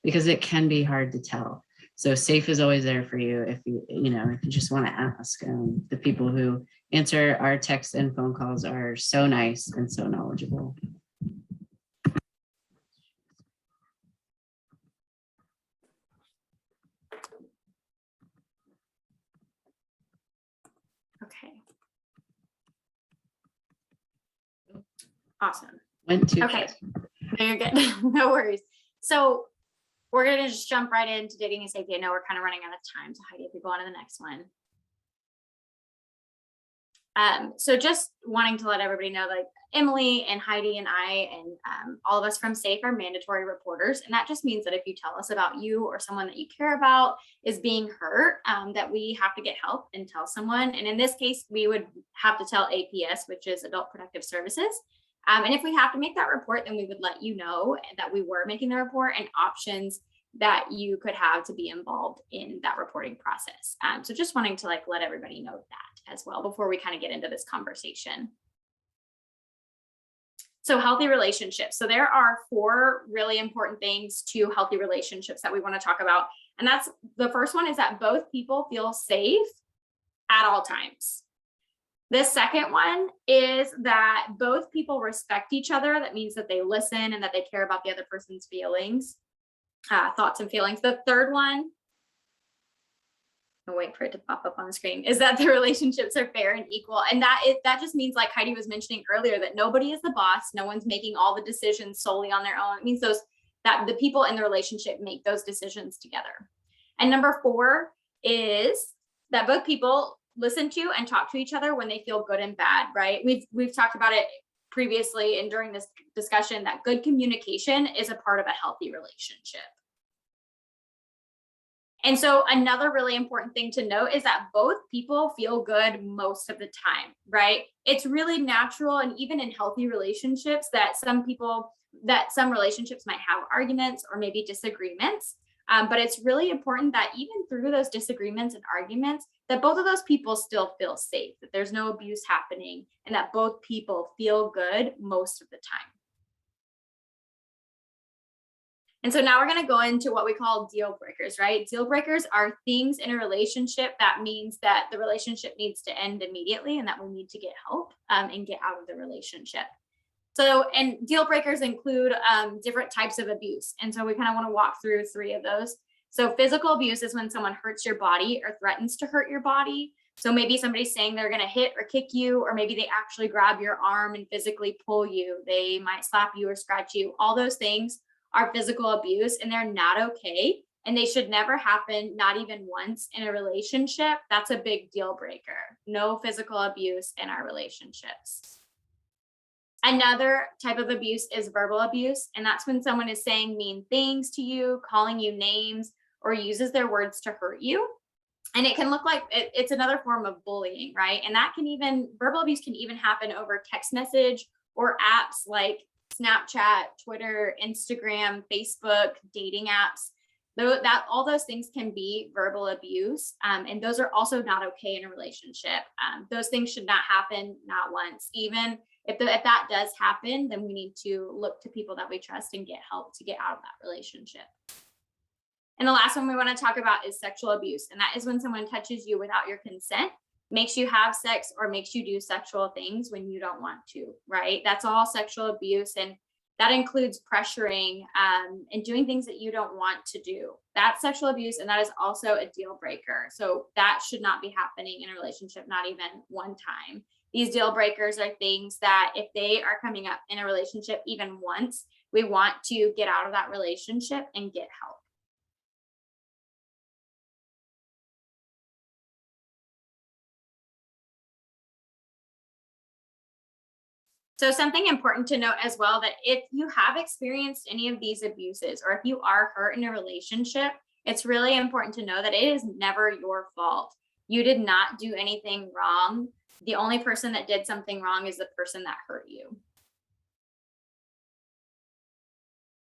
because it can be hard to tell. So Safe is always there for you if you just want to ask. The people who answer our texts and phone calls are so nice and so knowledgeable. Okay. Awesome. Went too Okay. fast. No, you're good. No worries. So we're going to just jump right into dating and safety. I know we're kind of running out of time, so Heidi, if we go on to the next one. So just wanting to let everybody know, like Emily and Heidi and I and all of us from Safe are mandatory reporters. And that just means that if you tell us about you or someone that you care about is being hurt, that we have to get help and tell someone. And in this case, we would have to tell APS, which is Adult Protective Services. And if we have to make that report, then we would let you know that we were making the report and options that you could have to be involved in that reporting process. So just wanting to like let everybody know that as well before we kind of get into this conversation. So healthy relationships. So there are 4 really important things to healthy relationships that we want to talk about. And that's the first one is that both people feel safe at all times. The second one is that both people respect each other. That means that they listen and that they care about the other person's feelings, thoughts and feelings. The third one, I'll wait for it to pop up on the screen, is that the relationships are fair and equal. And that just means, like Heidi was mentioning earlier, that nobody is the boss. No one's making all the decisions solely on their own. It means that the people in the relationship make those decisions together. And number 4 is that both people listen to and talk to each other when they feel good and bad, right? We've talked about it previously and during this discussion that good communication is a part of a healthy relationship. And so another really important thing to note is that both people feel good most of the time, right? It's really natural, and even in healthy relationships, that some relationships might have arguments or maybe disagreements. But it's really important that even through those disagreements and arguments, that both of those people still feel safe, that there's no abuse happening, and that both people feel good most of the time. And so now we're going to go into what we call deal breakers, right? Deal breakers are things in a relationship that means that the relationship needs to end immediately and that we need to get help and get out of the relationship. So, and deal breakers include different types of abuse. And so we kind of want to walk through 3 of those. So physical abuse is when someone hurts your body or threatens to hurt your body. So maybe somebody's saying they're going to hit or kick you, or maybe they actually grab your arm and physically pull you. They might slap you or scratch you. All those things are physical abuse, and they're not okay. And they should never happen, not even once in a relationship. That's a big deal breaker. No physical abuse in our relationships. Another type of abuse is verbal abuse. And that's when someone is saying mean things to you, calling you names, or uses their words to hurt you. And it can look like it's another form of bullying, right? And that can even, verbal abuse can even happen over text message or apps like Snapchat, Twitter, Instagram, Facebook, dating apps. All those things can be verbal abuse. And those are also not okay in a relationship. Those things should not happen, not once. Even if that does happen, then we need to look to people that we trust and get help to get out of that relationship. And the last one we want to talk about is sexual abuse. And that is when someone touches you without your consent, makes you have sex, or makes you do sexual things when you don't want to, right? That's all sexual abuse. And that includes pressuring and doing things that you don't want to do. That's sexual abuse, and that is also a deal breaker. So that should not be happening in a relationship, not even one time. These deal breakers are things that if they are coming up in a relationship even once, we want to get out of that relationship and get help. So something important to note as well, that if you have experienced any of these abuses, or if you are hurt in a relationship, it's really important to know that it is never your fault. You did not do anything wrong. The only person that did something wrong is the person that hurt you.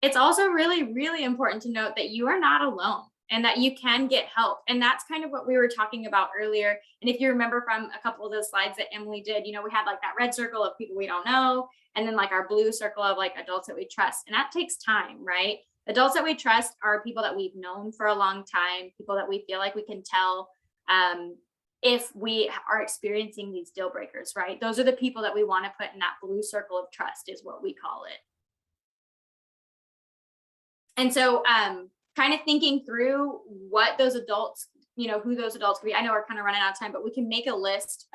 It's also really, really important to note that you are not alone and that you can get help. And that's kind of what we were talking about earlier. And if you remember from a couple of those slides that Emily did, we had like that red circle of people we don't know, and then like our blue circle of like adults that we trust. And that takes time, right? Adults that we trust are people that we've known for a long time, people that we feel like we can tell if we are experiencing these deal breakers, right? Those are the people that we want to put in that blue circle of trust, is what we call it. And so kind of thinking through what those adults, who those adults could be. I know we're kind of running out of time, but we can make a list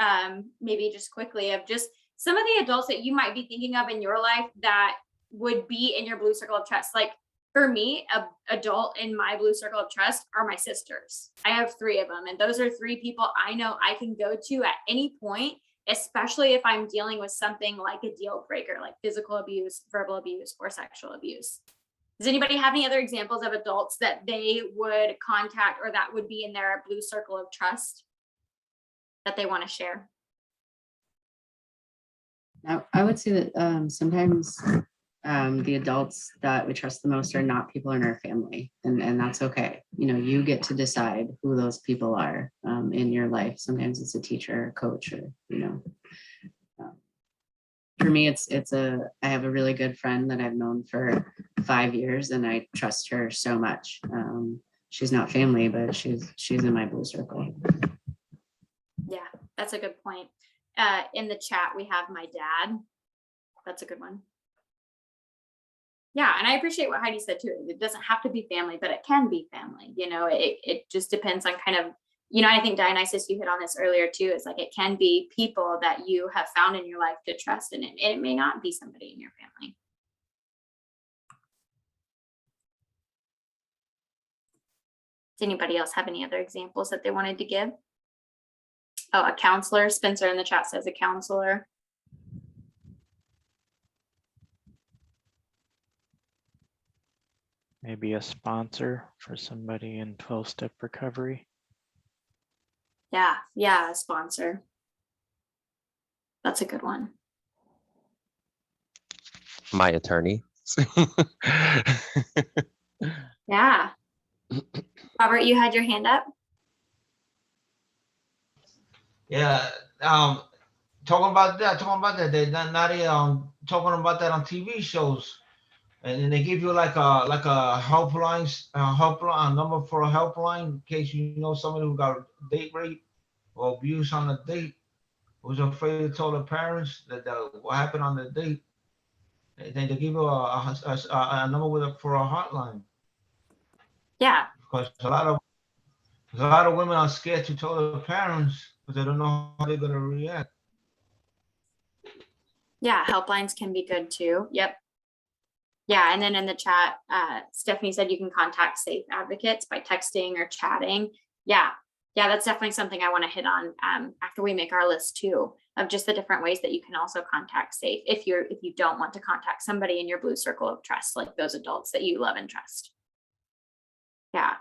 maybe just quickly of just some of the adults that you might be thinking of in your life that would be in your blue circle of trust. Like for me, an adult in my blue circle of trust are my sisters. I have 3 of them, and those are 3 people I know I can go to at any point, especially if I'm dealing with something like a deal breaker, like physical abuse, verbal abuse, or sexual abuse. Does anybody have any other examples of adults that they would contact or that would be in their blue circle of trust that they want to share? Now, I would say that sometimes the adults that we trust the most are not people in our family, and that's okay. You get to decide who those people are in your life. Sometimes it's a teacher, a coach, or for me, I have a really good friend that I've known for 5 years, and I trust her so much. She's not family, but she's in my blue circle. Yeah, that's a good point. In the chat, we have my dad. That's a good one. Yeah, and I appreciate what Heidi said too. It doesn't have to be family, but it can be family. It just depends on kind of, I think Dionysus, you hit on this earlier too. It's like it can be people that you have found in your life to trust, and it may not be somebody in your family. Does anybody else have any other examples that they wanted to give? Oh, a counselor. Spencer in the chat says a counselor. Maybe a sponsor for somebody in 12-step recovery. Yeah, a sponsor. That's a good one. My attorney. Yeah. Robert, you had your hand up? Yeah, talking about that. They're not talking about that on TV shows, and then they give you like a helpline, number for a helpline in case somebody who got date rape or abuse on a date, who's afraid to tell the parents that what happened on the date. Then they give you a number for a hotline. Yeah. Because a lot of women are scared to tell their parents because they don't know how they're gonna react. Yeah, helplines can be good too. Yep. Yeah, and then in the chat, Stephanie said you can contact SAFE advocates by texting or chatting. Yeah, that's definitely something I want to hit on after we make our list too, of just the different ways that you can also contact SAFE if you don't want to contact somebody in your blue circle of trust, like those adults that you love and trust. Yeah.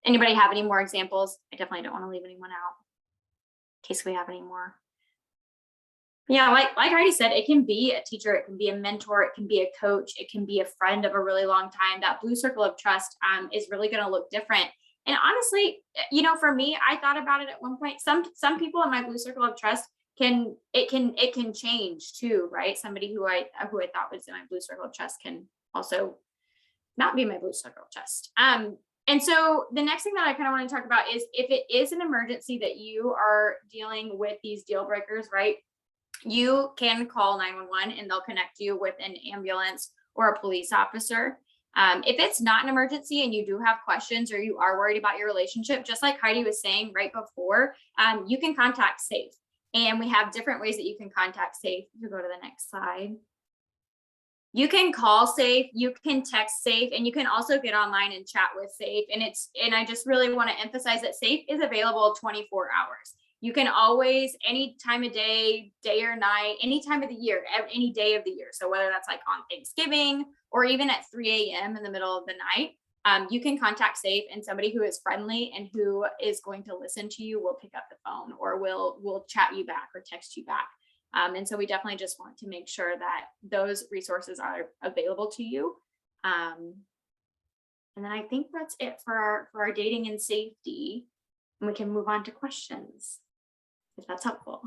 Anybody have any more examples? I definitely don't want to leave anyone out in case we have any more. Yeah, like Heidi said, it can be a teacher, it can be a mentor, it can be a coach, it can be a friend of a really long time. That blue circle of trust is really going to look different. And honestly, for me, I thought about it at one point. Some people in my blue circle of trust can change too, right? Somebody who I thought was in my blue circle of trust can also not be my blue circle of trust. And so the next thing that I kind of want to talk about is if it is an emergency that you are dealing with these deal breakers, right? You can call 911 and they'll connect you with an ambulance or a police officer. If it's not an emergency and you do have questions or you are worried about your relationship, just like Heidi was saying right before, you can contact SAFE. And we have different ways that you can contact SAFE. You go to the next slide. You can call SAFE, you can text SAFE, and you can also get online and chat with SAFE. And I just really want to emphasize that SAFE is available 24 hours. You can always, any time of day, day or night, any time of the year, any day of the year. So whether that's like on Thanksgiving or even at 3 a.m. in the middle of the night, you can contact SAFE, and somebody who is friendly and who is going to listen to you will pick up the phone or will chat you back or text you back. And so we definitely just want to make sure that those resources are available to you. And then I think that's it for our dating and safety. And we can move on to questions, if that's helpful.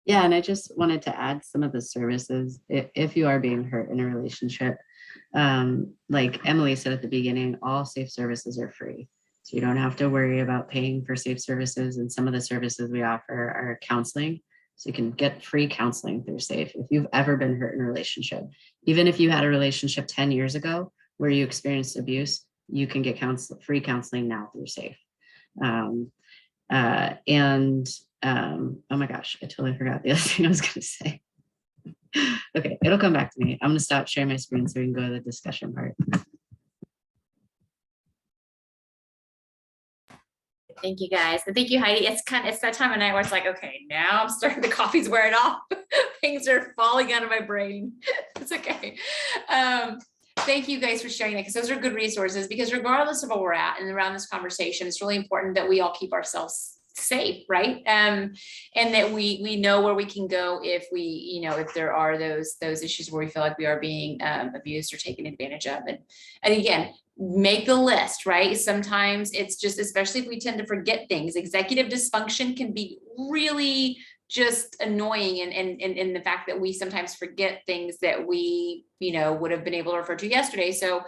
Yeah, and I just wanted to add some of the services if you are being hurt in a relationship. Like Emily said at the beginning, all SAFE services are free. So you don't have to worry about paying for SAFE services. And some of the services we offer are counseling. So you can get free counseling through SAFE if you've ever been hurt in a relationship. Even if you had a relationship 10 years ago where you experienced abuse, you can get free counseling now through SAFE. Oh my gosh, I totally forgot the other thing I was going to say. Okay, it'll come back to me. I'm going to stop sharing my screen so we can go to the discussion part. Thank you guys. And thank you, Heidi. It's that time of night where it's like, okay, now I'm starting, the coffee's wearing off. Things are falling out of my brain. It's okay. Thank you guys for sharing that, because those are good resources, because regardless of where we're at and around this conversation, it's really important that we all keep ourselves safe, right? And that we know where we can go if if there are those issues where we feel like we are being abused or taken advantage of. And again, make the list, right? Sometimes it's just, especially if we tend to forget things, executive dysfunction can be really just annoying, and the fact that we sometimes forget things that we would have been able to refer to yesterday. So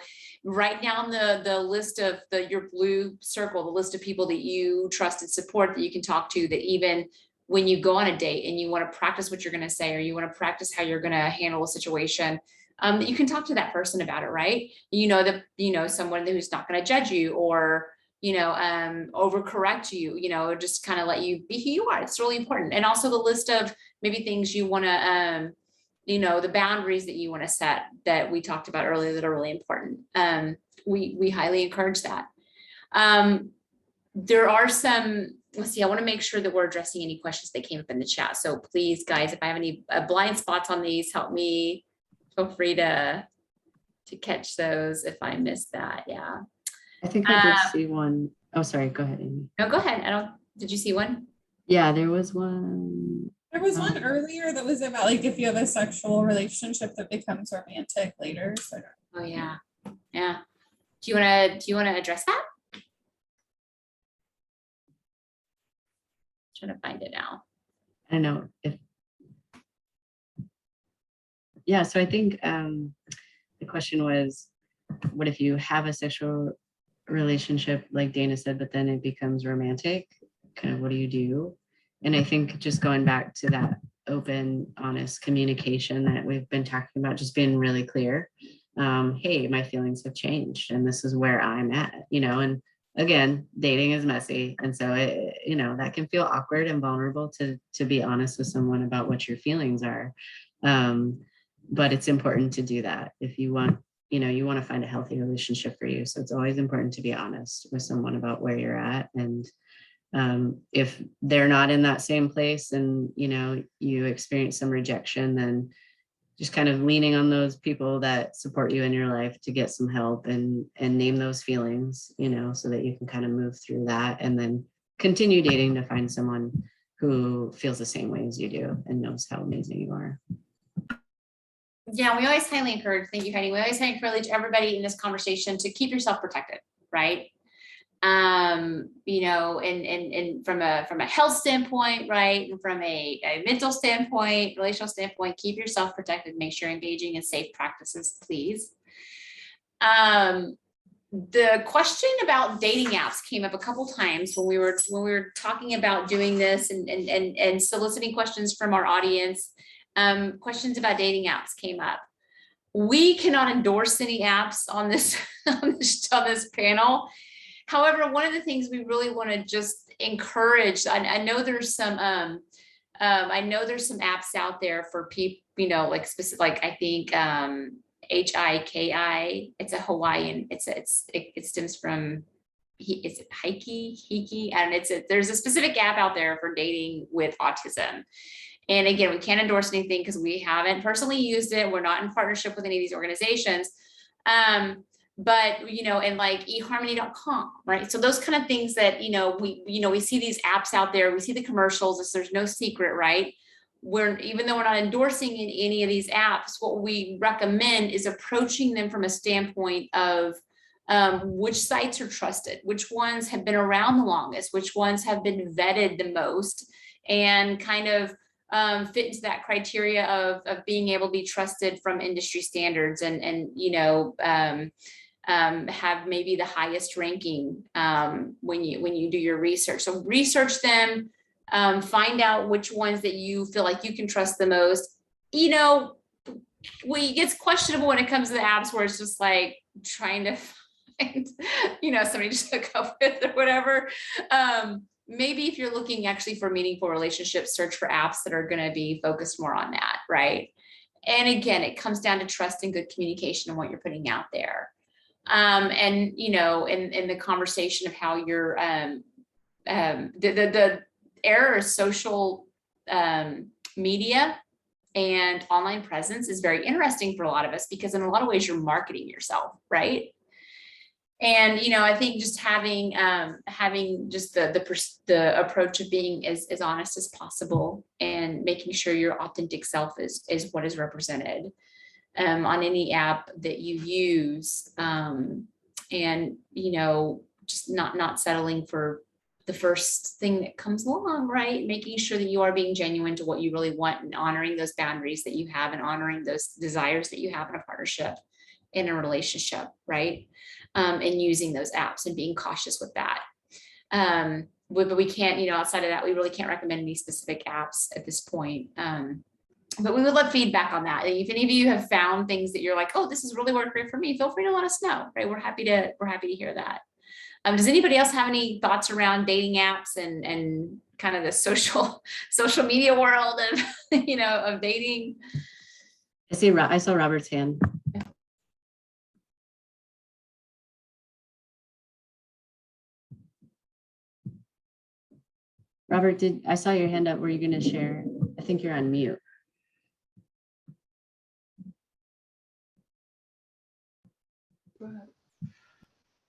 write down the list of your blue circle, the list of people that you trust and support, that you can talk to, that even when you go on a date and you want to practice what you're going to say, or you want to practice how you're going to handle a situation, that you can talk to that person about it, right? Someone who's not going to judge you or overcorrect you, just kind of let you be who you are. It's really important. And also the list of maybe things you want to the boundaries that you want to set that we talked about earlier that are really important. We highly encourage that. There are some, let's see, I want to make sure that we're addressing any questions that came up in the chat. So please, guys, if I have any blind spots on these, help me. Feel free to catch those if I missed that. Yeah. I think I did see one. Oh, sorry. Go ahead, Amy. No, go ahead. Did you see one? Yeah, there was one. There was one earlier that was about like if you have a sexual relationship that becomes romantic later. So. Oh yeah. Yeah. Do you want to address that? I'm trying to find it now. I don't know if. Yeah, so I think the question was, what if you have a sexual relationship, like Dana said, but then it becomes romantic? Kind of, what do you do? And I think just going back to that open, honest communication that we've been talking about, just being really clear. Hey, my feelings have changed and this is where I'm at, and again, dating is messy. And so that can feel awkward and vulnerable to be honest with someone about what your feelings are. But it's important to do that if you want, you want to find a healthy relationship for you. So it's always important to be honest with someone about where you're at. And if they're not in that same place and, you experience some rejection, then just kind of leaning on those people that support you in your life to get some help and name those feelings, so that you can kind of move through that and then continue dating to find someone who feels the same way as you do and knows how amazing you are. Yeah, we always highly encourage, thank you, Heidi. We always highly encourage everybody in this conversation to keep yourself protected, right? And from a health standpoint, right? And from a mental standpoint, relational standpoint, keep yourself protected, make sure you're engaging in safe practices, please. The question about dating apps came up a couple times when we were talking about doing this and soliciting questions from our audience. Questions about dating apps came up. We cannot endorse any apps on this on this panel. However, one of the things we really want to just encourage, I know there's some apps out there for people, like specific, like I think HIKI. It's a Hawaiian. It stems from it's Hiki, and there's a specific app out there for dating with autism. And again, we can't endorse anything because we haven't personally used it. We're not in partnership with any of these organizations. But and like eharmony.com, right? So those kind of things that we see these apps out there, we see the commercials, there's no secret, right? Even though we're not endorsing in any of these apps, what we recommend is approaching them from a standpoint of which sites are trusted, which ones have been around the longest, which ones have been vetted the most, and kind of fit into that criteria of being able to be trusted from industry standards and have maybe the highest ranking when you do your research. So research them, find out which ones that you feel like you can trust the most. It gets questionable when it comes to the apps where it's just like trying to find, somebody to hook up with or whatever. Maybe if you're looking actually for meaningful relationships, search for apps that are going to be focused more on that, right? And again, it comes down to trust and good communication and what you're putting out there. And in the conversation of how you're the era of social media and online presence is very interesting for a lot of us, because in a lot of ways you're marketing yourself, right? And I think just having just the approach of being as honest as possible and making sure your authentic self is what is represented on any app that you use, and just not settling for the first thing that comes along, right? Making sure that you are being genuine to what you really want and honoring those boundaries that you have and honoring those desires that you have in a partnership, in a relationship, right? And using those apps and being cautious with that. But we can't, outside of that, we really can't recommend any specific apps at this point. But we would love feedback on that. If any of you have found things that you're like, oh, this has really worked great for me, feel free to let us know, right? We're happy to hear that. Does anybody else have any thoughts around dating apps and kind of the social media world of, of dating? I saw Robert's hand. Robert, I saw your hand up. Were you going to share? I think you're on mute.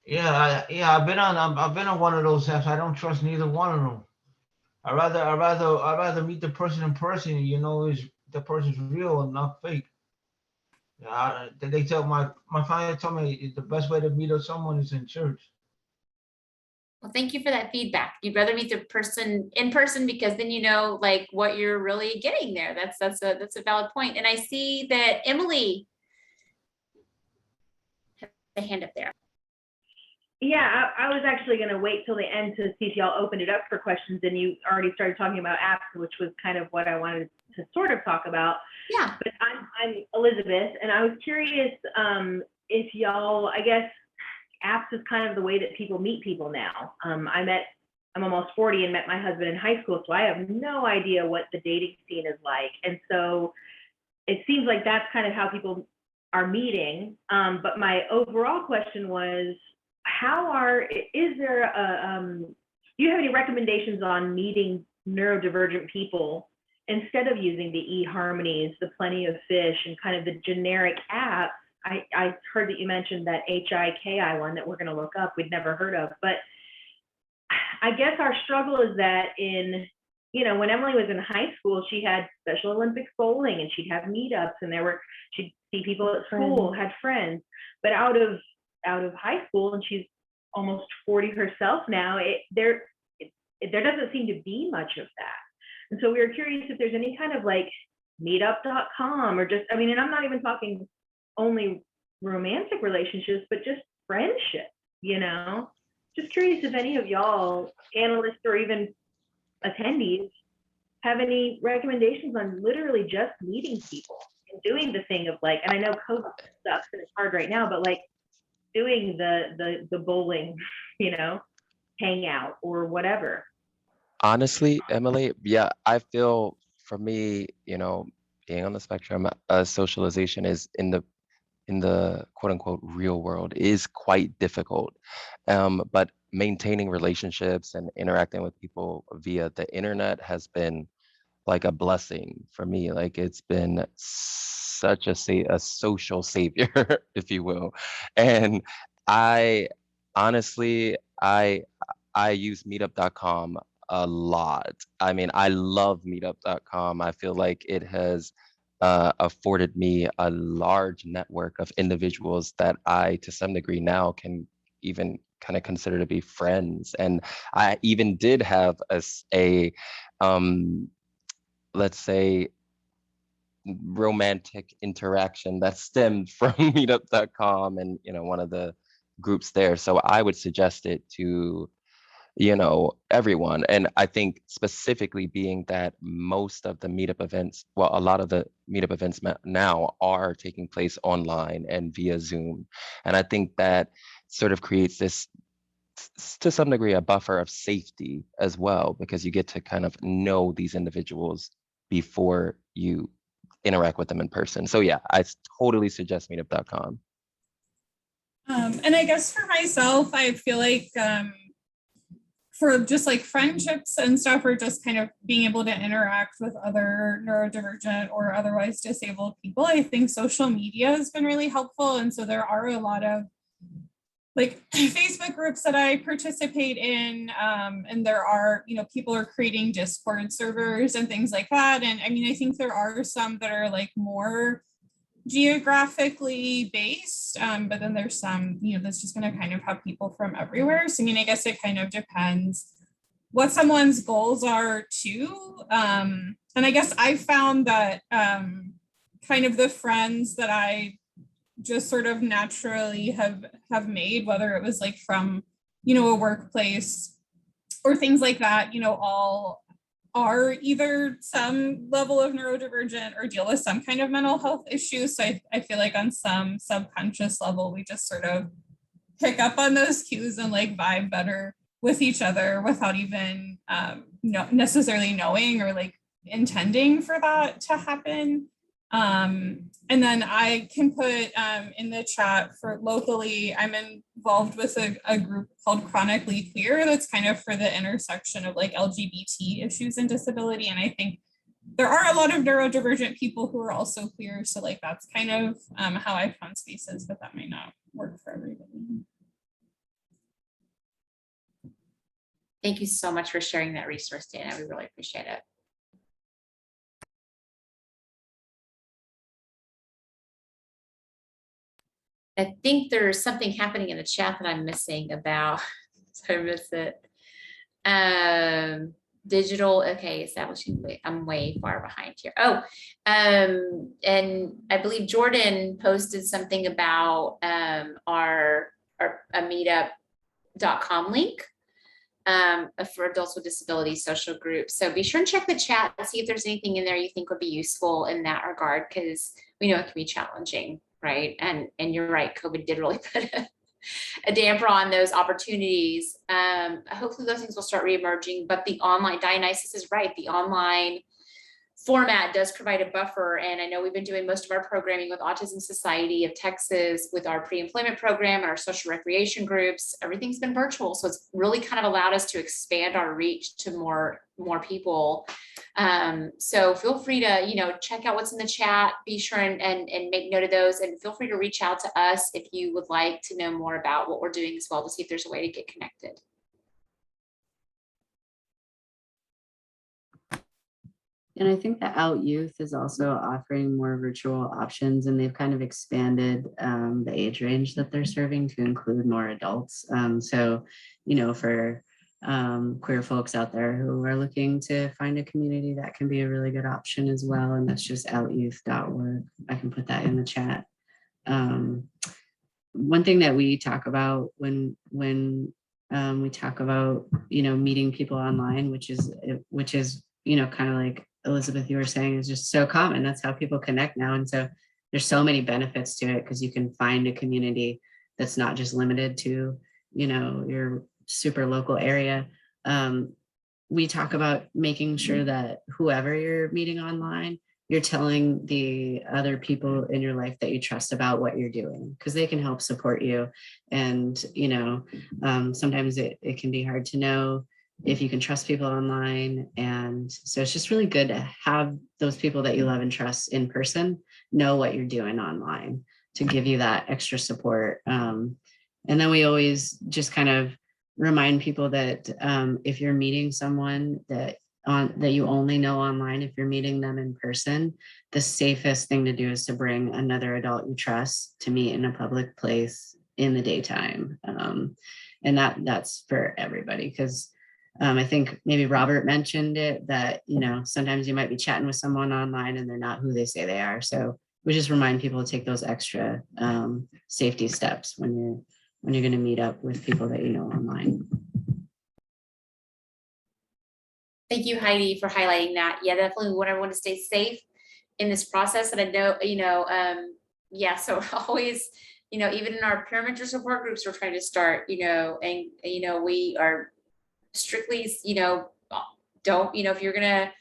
Yeah, I've been on one of those apps. I don't trust neither one of them. I'd rather meet the person in person, is the person's real and not fake. They tell my father told me the best way to meet someone is in church. Well, thank you for that feedback. You'd rather meet the person in person because then like what you're really getting there. That's a valid point. And I see that Emily has a hand up there. Yeah, I was actually going to wait till the end to see if y'all opened it up for questions, and you already started talking about apps, which was kind of what I wanted to sort of talk about. Yeah. But I'm Elizabeth, and I was curious if y'all, I guess apps is kind of the way that people meet people now. I'm almost 40 and met my husband in high school, so I have no idea what the dating scene is like. And so it seems like that's kind of how people are meeting. But my overall question was, do you have any recommendations on meeting neurodivergent people instead of using the eHarmonies, the Plenty of Fish, and kind of the generic apps? I heard that you mentioned that HIKI one that we're going to look up, we'd never heard of. But I guess our struggle is that when Emily was in high school, she had Special Olympics bowling, and she'd have meetups, and she'd see people at school, had friends. But out of high school, and she's almost 40 herself now, there doesn't seem to be much of that. And so we were curious if there's any kind of like meetup.com or just, and I'm not even talking only romantic relationships, but just friendship, Just curious if any of y'all, analysts or even attendees, have any recommendations on literally just meeting people and doing the thing of and I know COVID sucks and it's hard right now, but doing the bowling, hangout or whatever. Honestly, Emily, yeah, I feel for me, being on the spectrum, socialization is in the quote unquote real world is quite difficult. But maintaining relationships and interacting with people via the internet has been like a blessing for me. Like it's been such a social savior, if you will. And I honestly, I use meetup.com a lot. I love meetup.com. I feel like it has afforded me a large network of individuals that I, to some degree now, can even kind of consider to be friends. And I even did have a let's say, romantic interaction that stemmed from meetup.com and, one of the groups there. So I would suggest it to, everyone. And I think specifically being that most of the meetup events, well, a lot of the meetup events now are taking place online and via Zoom. And I think that sort of creates this, to some degree, a buffer of safety as well, because you get to kind of know these individuals before you interact with them in person. So yeah, I totally suggest meetup.com. And I guess for myself, I feel like for just like friendships and stuff, or just kind of being able to interact with other neurodivergent or otherwise disabled people, I think social media has been really helpful. And so there are a lot of like Facebook groups that I participate in, and there are, people are creating Discord servers and things like that. And I think there are some that are like more geographically based, but then there's some, that's just going to kind of have people from everywhere. So I guess it kind of depends what someone's goals are too. And I guess I found that kind of the friends that I just sort of naturally have made, whether it was like from, a workplace or things like that, all are either some level of neurodivergent or deal with some kind of mental health issues. So I feel like on some subconscious level, we just sort of pick up on those cues and like vibe better with each other without even necessarily knowing or like intending for that to happen. And then I can put in the chat for locally, I'm involved with a group called Chronically Queer that's kind of for the intersection of like LGBT issues and disability. And I think there are a lot of neurodivergent people who are also queer. So like that's kind of how I found spaces, but that might not work for everybody. Thank you so much for sharing that resource, Dana. We really appreciate it. I think there's something happening in the chat that I'm missing about, so I miss it. Digital, okay, establishing, I'm way far behind here. Oh, and I believe Jordan posted something about a meetup safe.com link for adults with disabilities social groups. So be sure and check the chat and see if there's anything in there you think would be useful in that regard, because we know it can be challenging, right? And you're right, COVID did really put a damper on those opportunities. Hopefully those things will start reemerging, but the online, Dionysus is right, the online format does provide a buffer. And I know we've been doing most of our programming with Autism Society of Texas, with our pre-employment program and our social recreation groups. Everything's been virtual. So it's really kind of allowed us to expand our reach to more people. So feel free to, check out what's in the chat, be sure and make note of those, and feel free to reach out to us if you would like to know more about what we're doing as well, to see if there's a way to get connected. And I think that Out Youth is also offering more virtual options, and they've kind of expanded the age range that they're serving to include more adults. So, for queer folks out there who are looking to find a community, that can be a really good option as well. And that's just outyouth.org. I can put that in the chat. One thing that we talk about when we talk about, meeting people online, which is, kind of like Elizabeth, you were saying, is just so common. That's how people connect now. And so there's so many benefits to it, because you can find a community that's not just limited to, your super local area. We talk about making sure that whoever you're meeting online, you're telling the other people in your life that you trust about what you're doing, because they can help support you. And, sometimes it can be hard to know if you can trust people online. And so it's just really good to have those people that you love and trust in person know what you're doing online, to give you that extra support. And then we always just kind of remind people that if you're meeting someone that you only know online, if you're meeting them in person, the safest thing to do is to bring another adult you trust to meet in a public place in the daytime. And that's for everybody, because I think maybe Robert mentioned it, that, sometimes you might be chatting with someone online and they're not who they say they are. So we just remind people to take those extra safety steps when you're going to meet up with people that you know online. Thank you, Heidi, for highlighting that. Yeah, definitely we want everyone to stay safe in this process. And I know, so always, even in our peer mentor support groups, we're trying to start, and, we are strictly, don't, if you're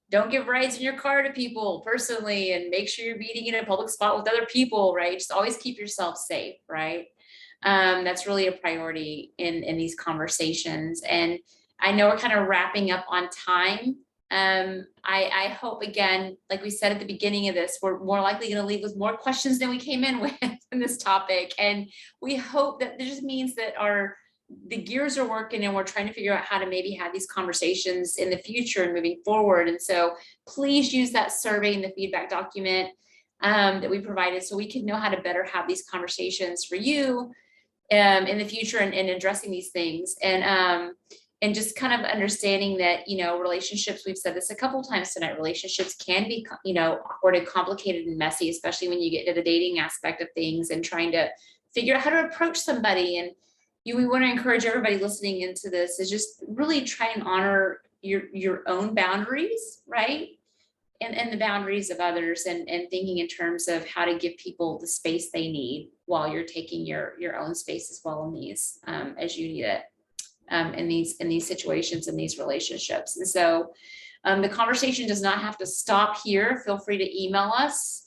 don't give rides in your car to people personally, and make sure you're meeting in a public spot with other people, right? Just always keep yourself safe, right? That's really a priority in these conversations. And I know we're kind of wrapping up on time. I hope, again, like we said at the beginning of this, we're more likely going to leave with more questions than we came in with in this topic. And we hope that this just means that the gears are working, and we're trying to figure out how to maybe have these conversations in the future and moving forward. And so please use that survey and the feedback document that we provided, so we can know how to better have these conversations for you in the future, and addressing these things. And just kind of understanding that, relationships, we've said this a couple of times tonight, relationships can be, awkward and complicated and messy, especially when you get to the dating aspect of things and trying to figure out how to approach somebody. And we want to encourage everybody listening into this is just really try and honor your own boundaries, right? And the boundaries of others, and thinking in terms of how to give people the space they need while you're taking your own space as well in these, as you need it. In these situations, in these relationships. And so the conversation does not have to stop here. Feel free to email us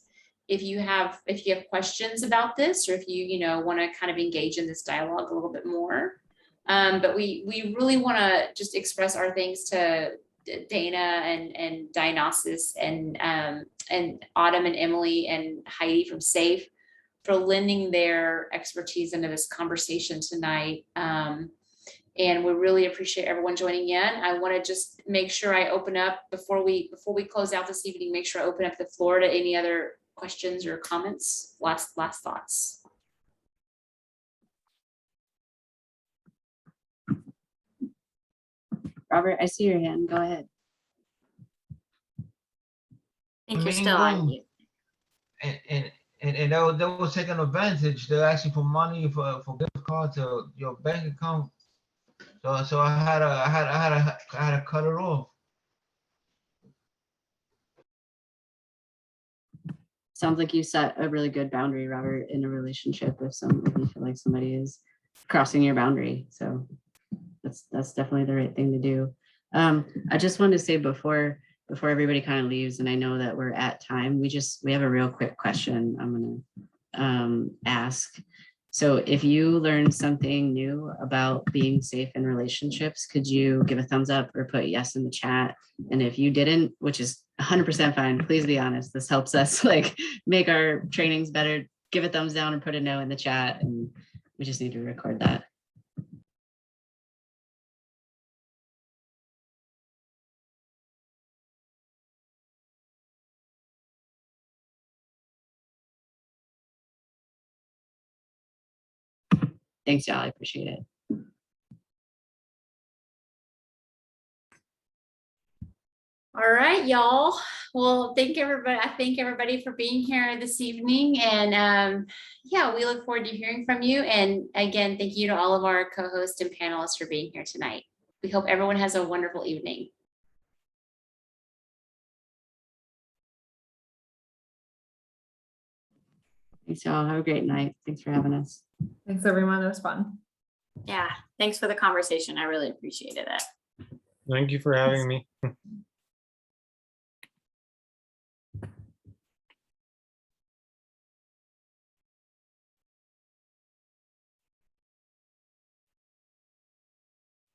if you have questions about this, or if you want to kind of engage in this dialogue a little bit more. But we really want to just express our thanks to Dana and Dionysus and Autumn and Emily and Heidi from SAFE for lending their expertise into this conversation tonight. And we really appreciate everyone joining in. I want to just make sure I open up before we close out this evening, make sure I open up the floor to any other questions or comments, last thoughts. Robert, I see your hand. Go ahead. I think you're still on mute. And they were taking advantage. They're asking for money for gift card to your bank account So I had to cut it off. Sounds like you set a really good boundary, Robert, in a relationship if you feel like somebody is crossing your boundary. So that's definitely the right thing to do. I just wanted to say before everybody kind of leaves, and I know that we're at time, we have a real quick question I'm gonna ask. So if you learned something new about being safe in relationships, could you give a thumbs up or put yes in the chat? And if you didn't, which is 100% fine, please be honest. This helps us like make our trainings better. Give a thumbs down and put a no in the chat, and we just need to record that. Thanks, y'all. I appreciate it. All right, y'all. Well, thank everybody. I thank everybody for being here this evening. And yeah, we look forward to hearing from you. And again, thank you to all of our co-hosts and panelists for being here tonight. We hope everyone has a wonderful evening. Thanks, y'all. Have a great night. Thanks for having us. Thanks, everyone. It was fun. Yeah, thanks for the conversation. I really appreciated it. Thank you for having me.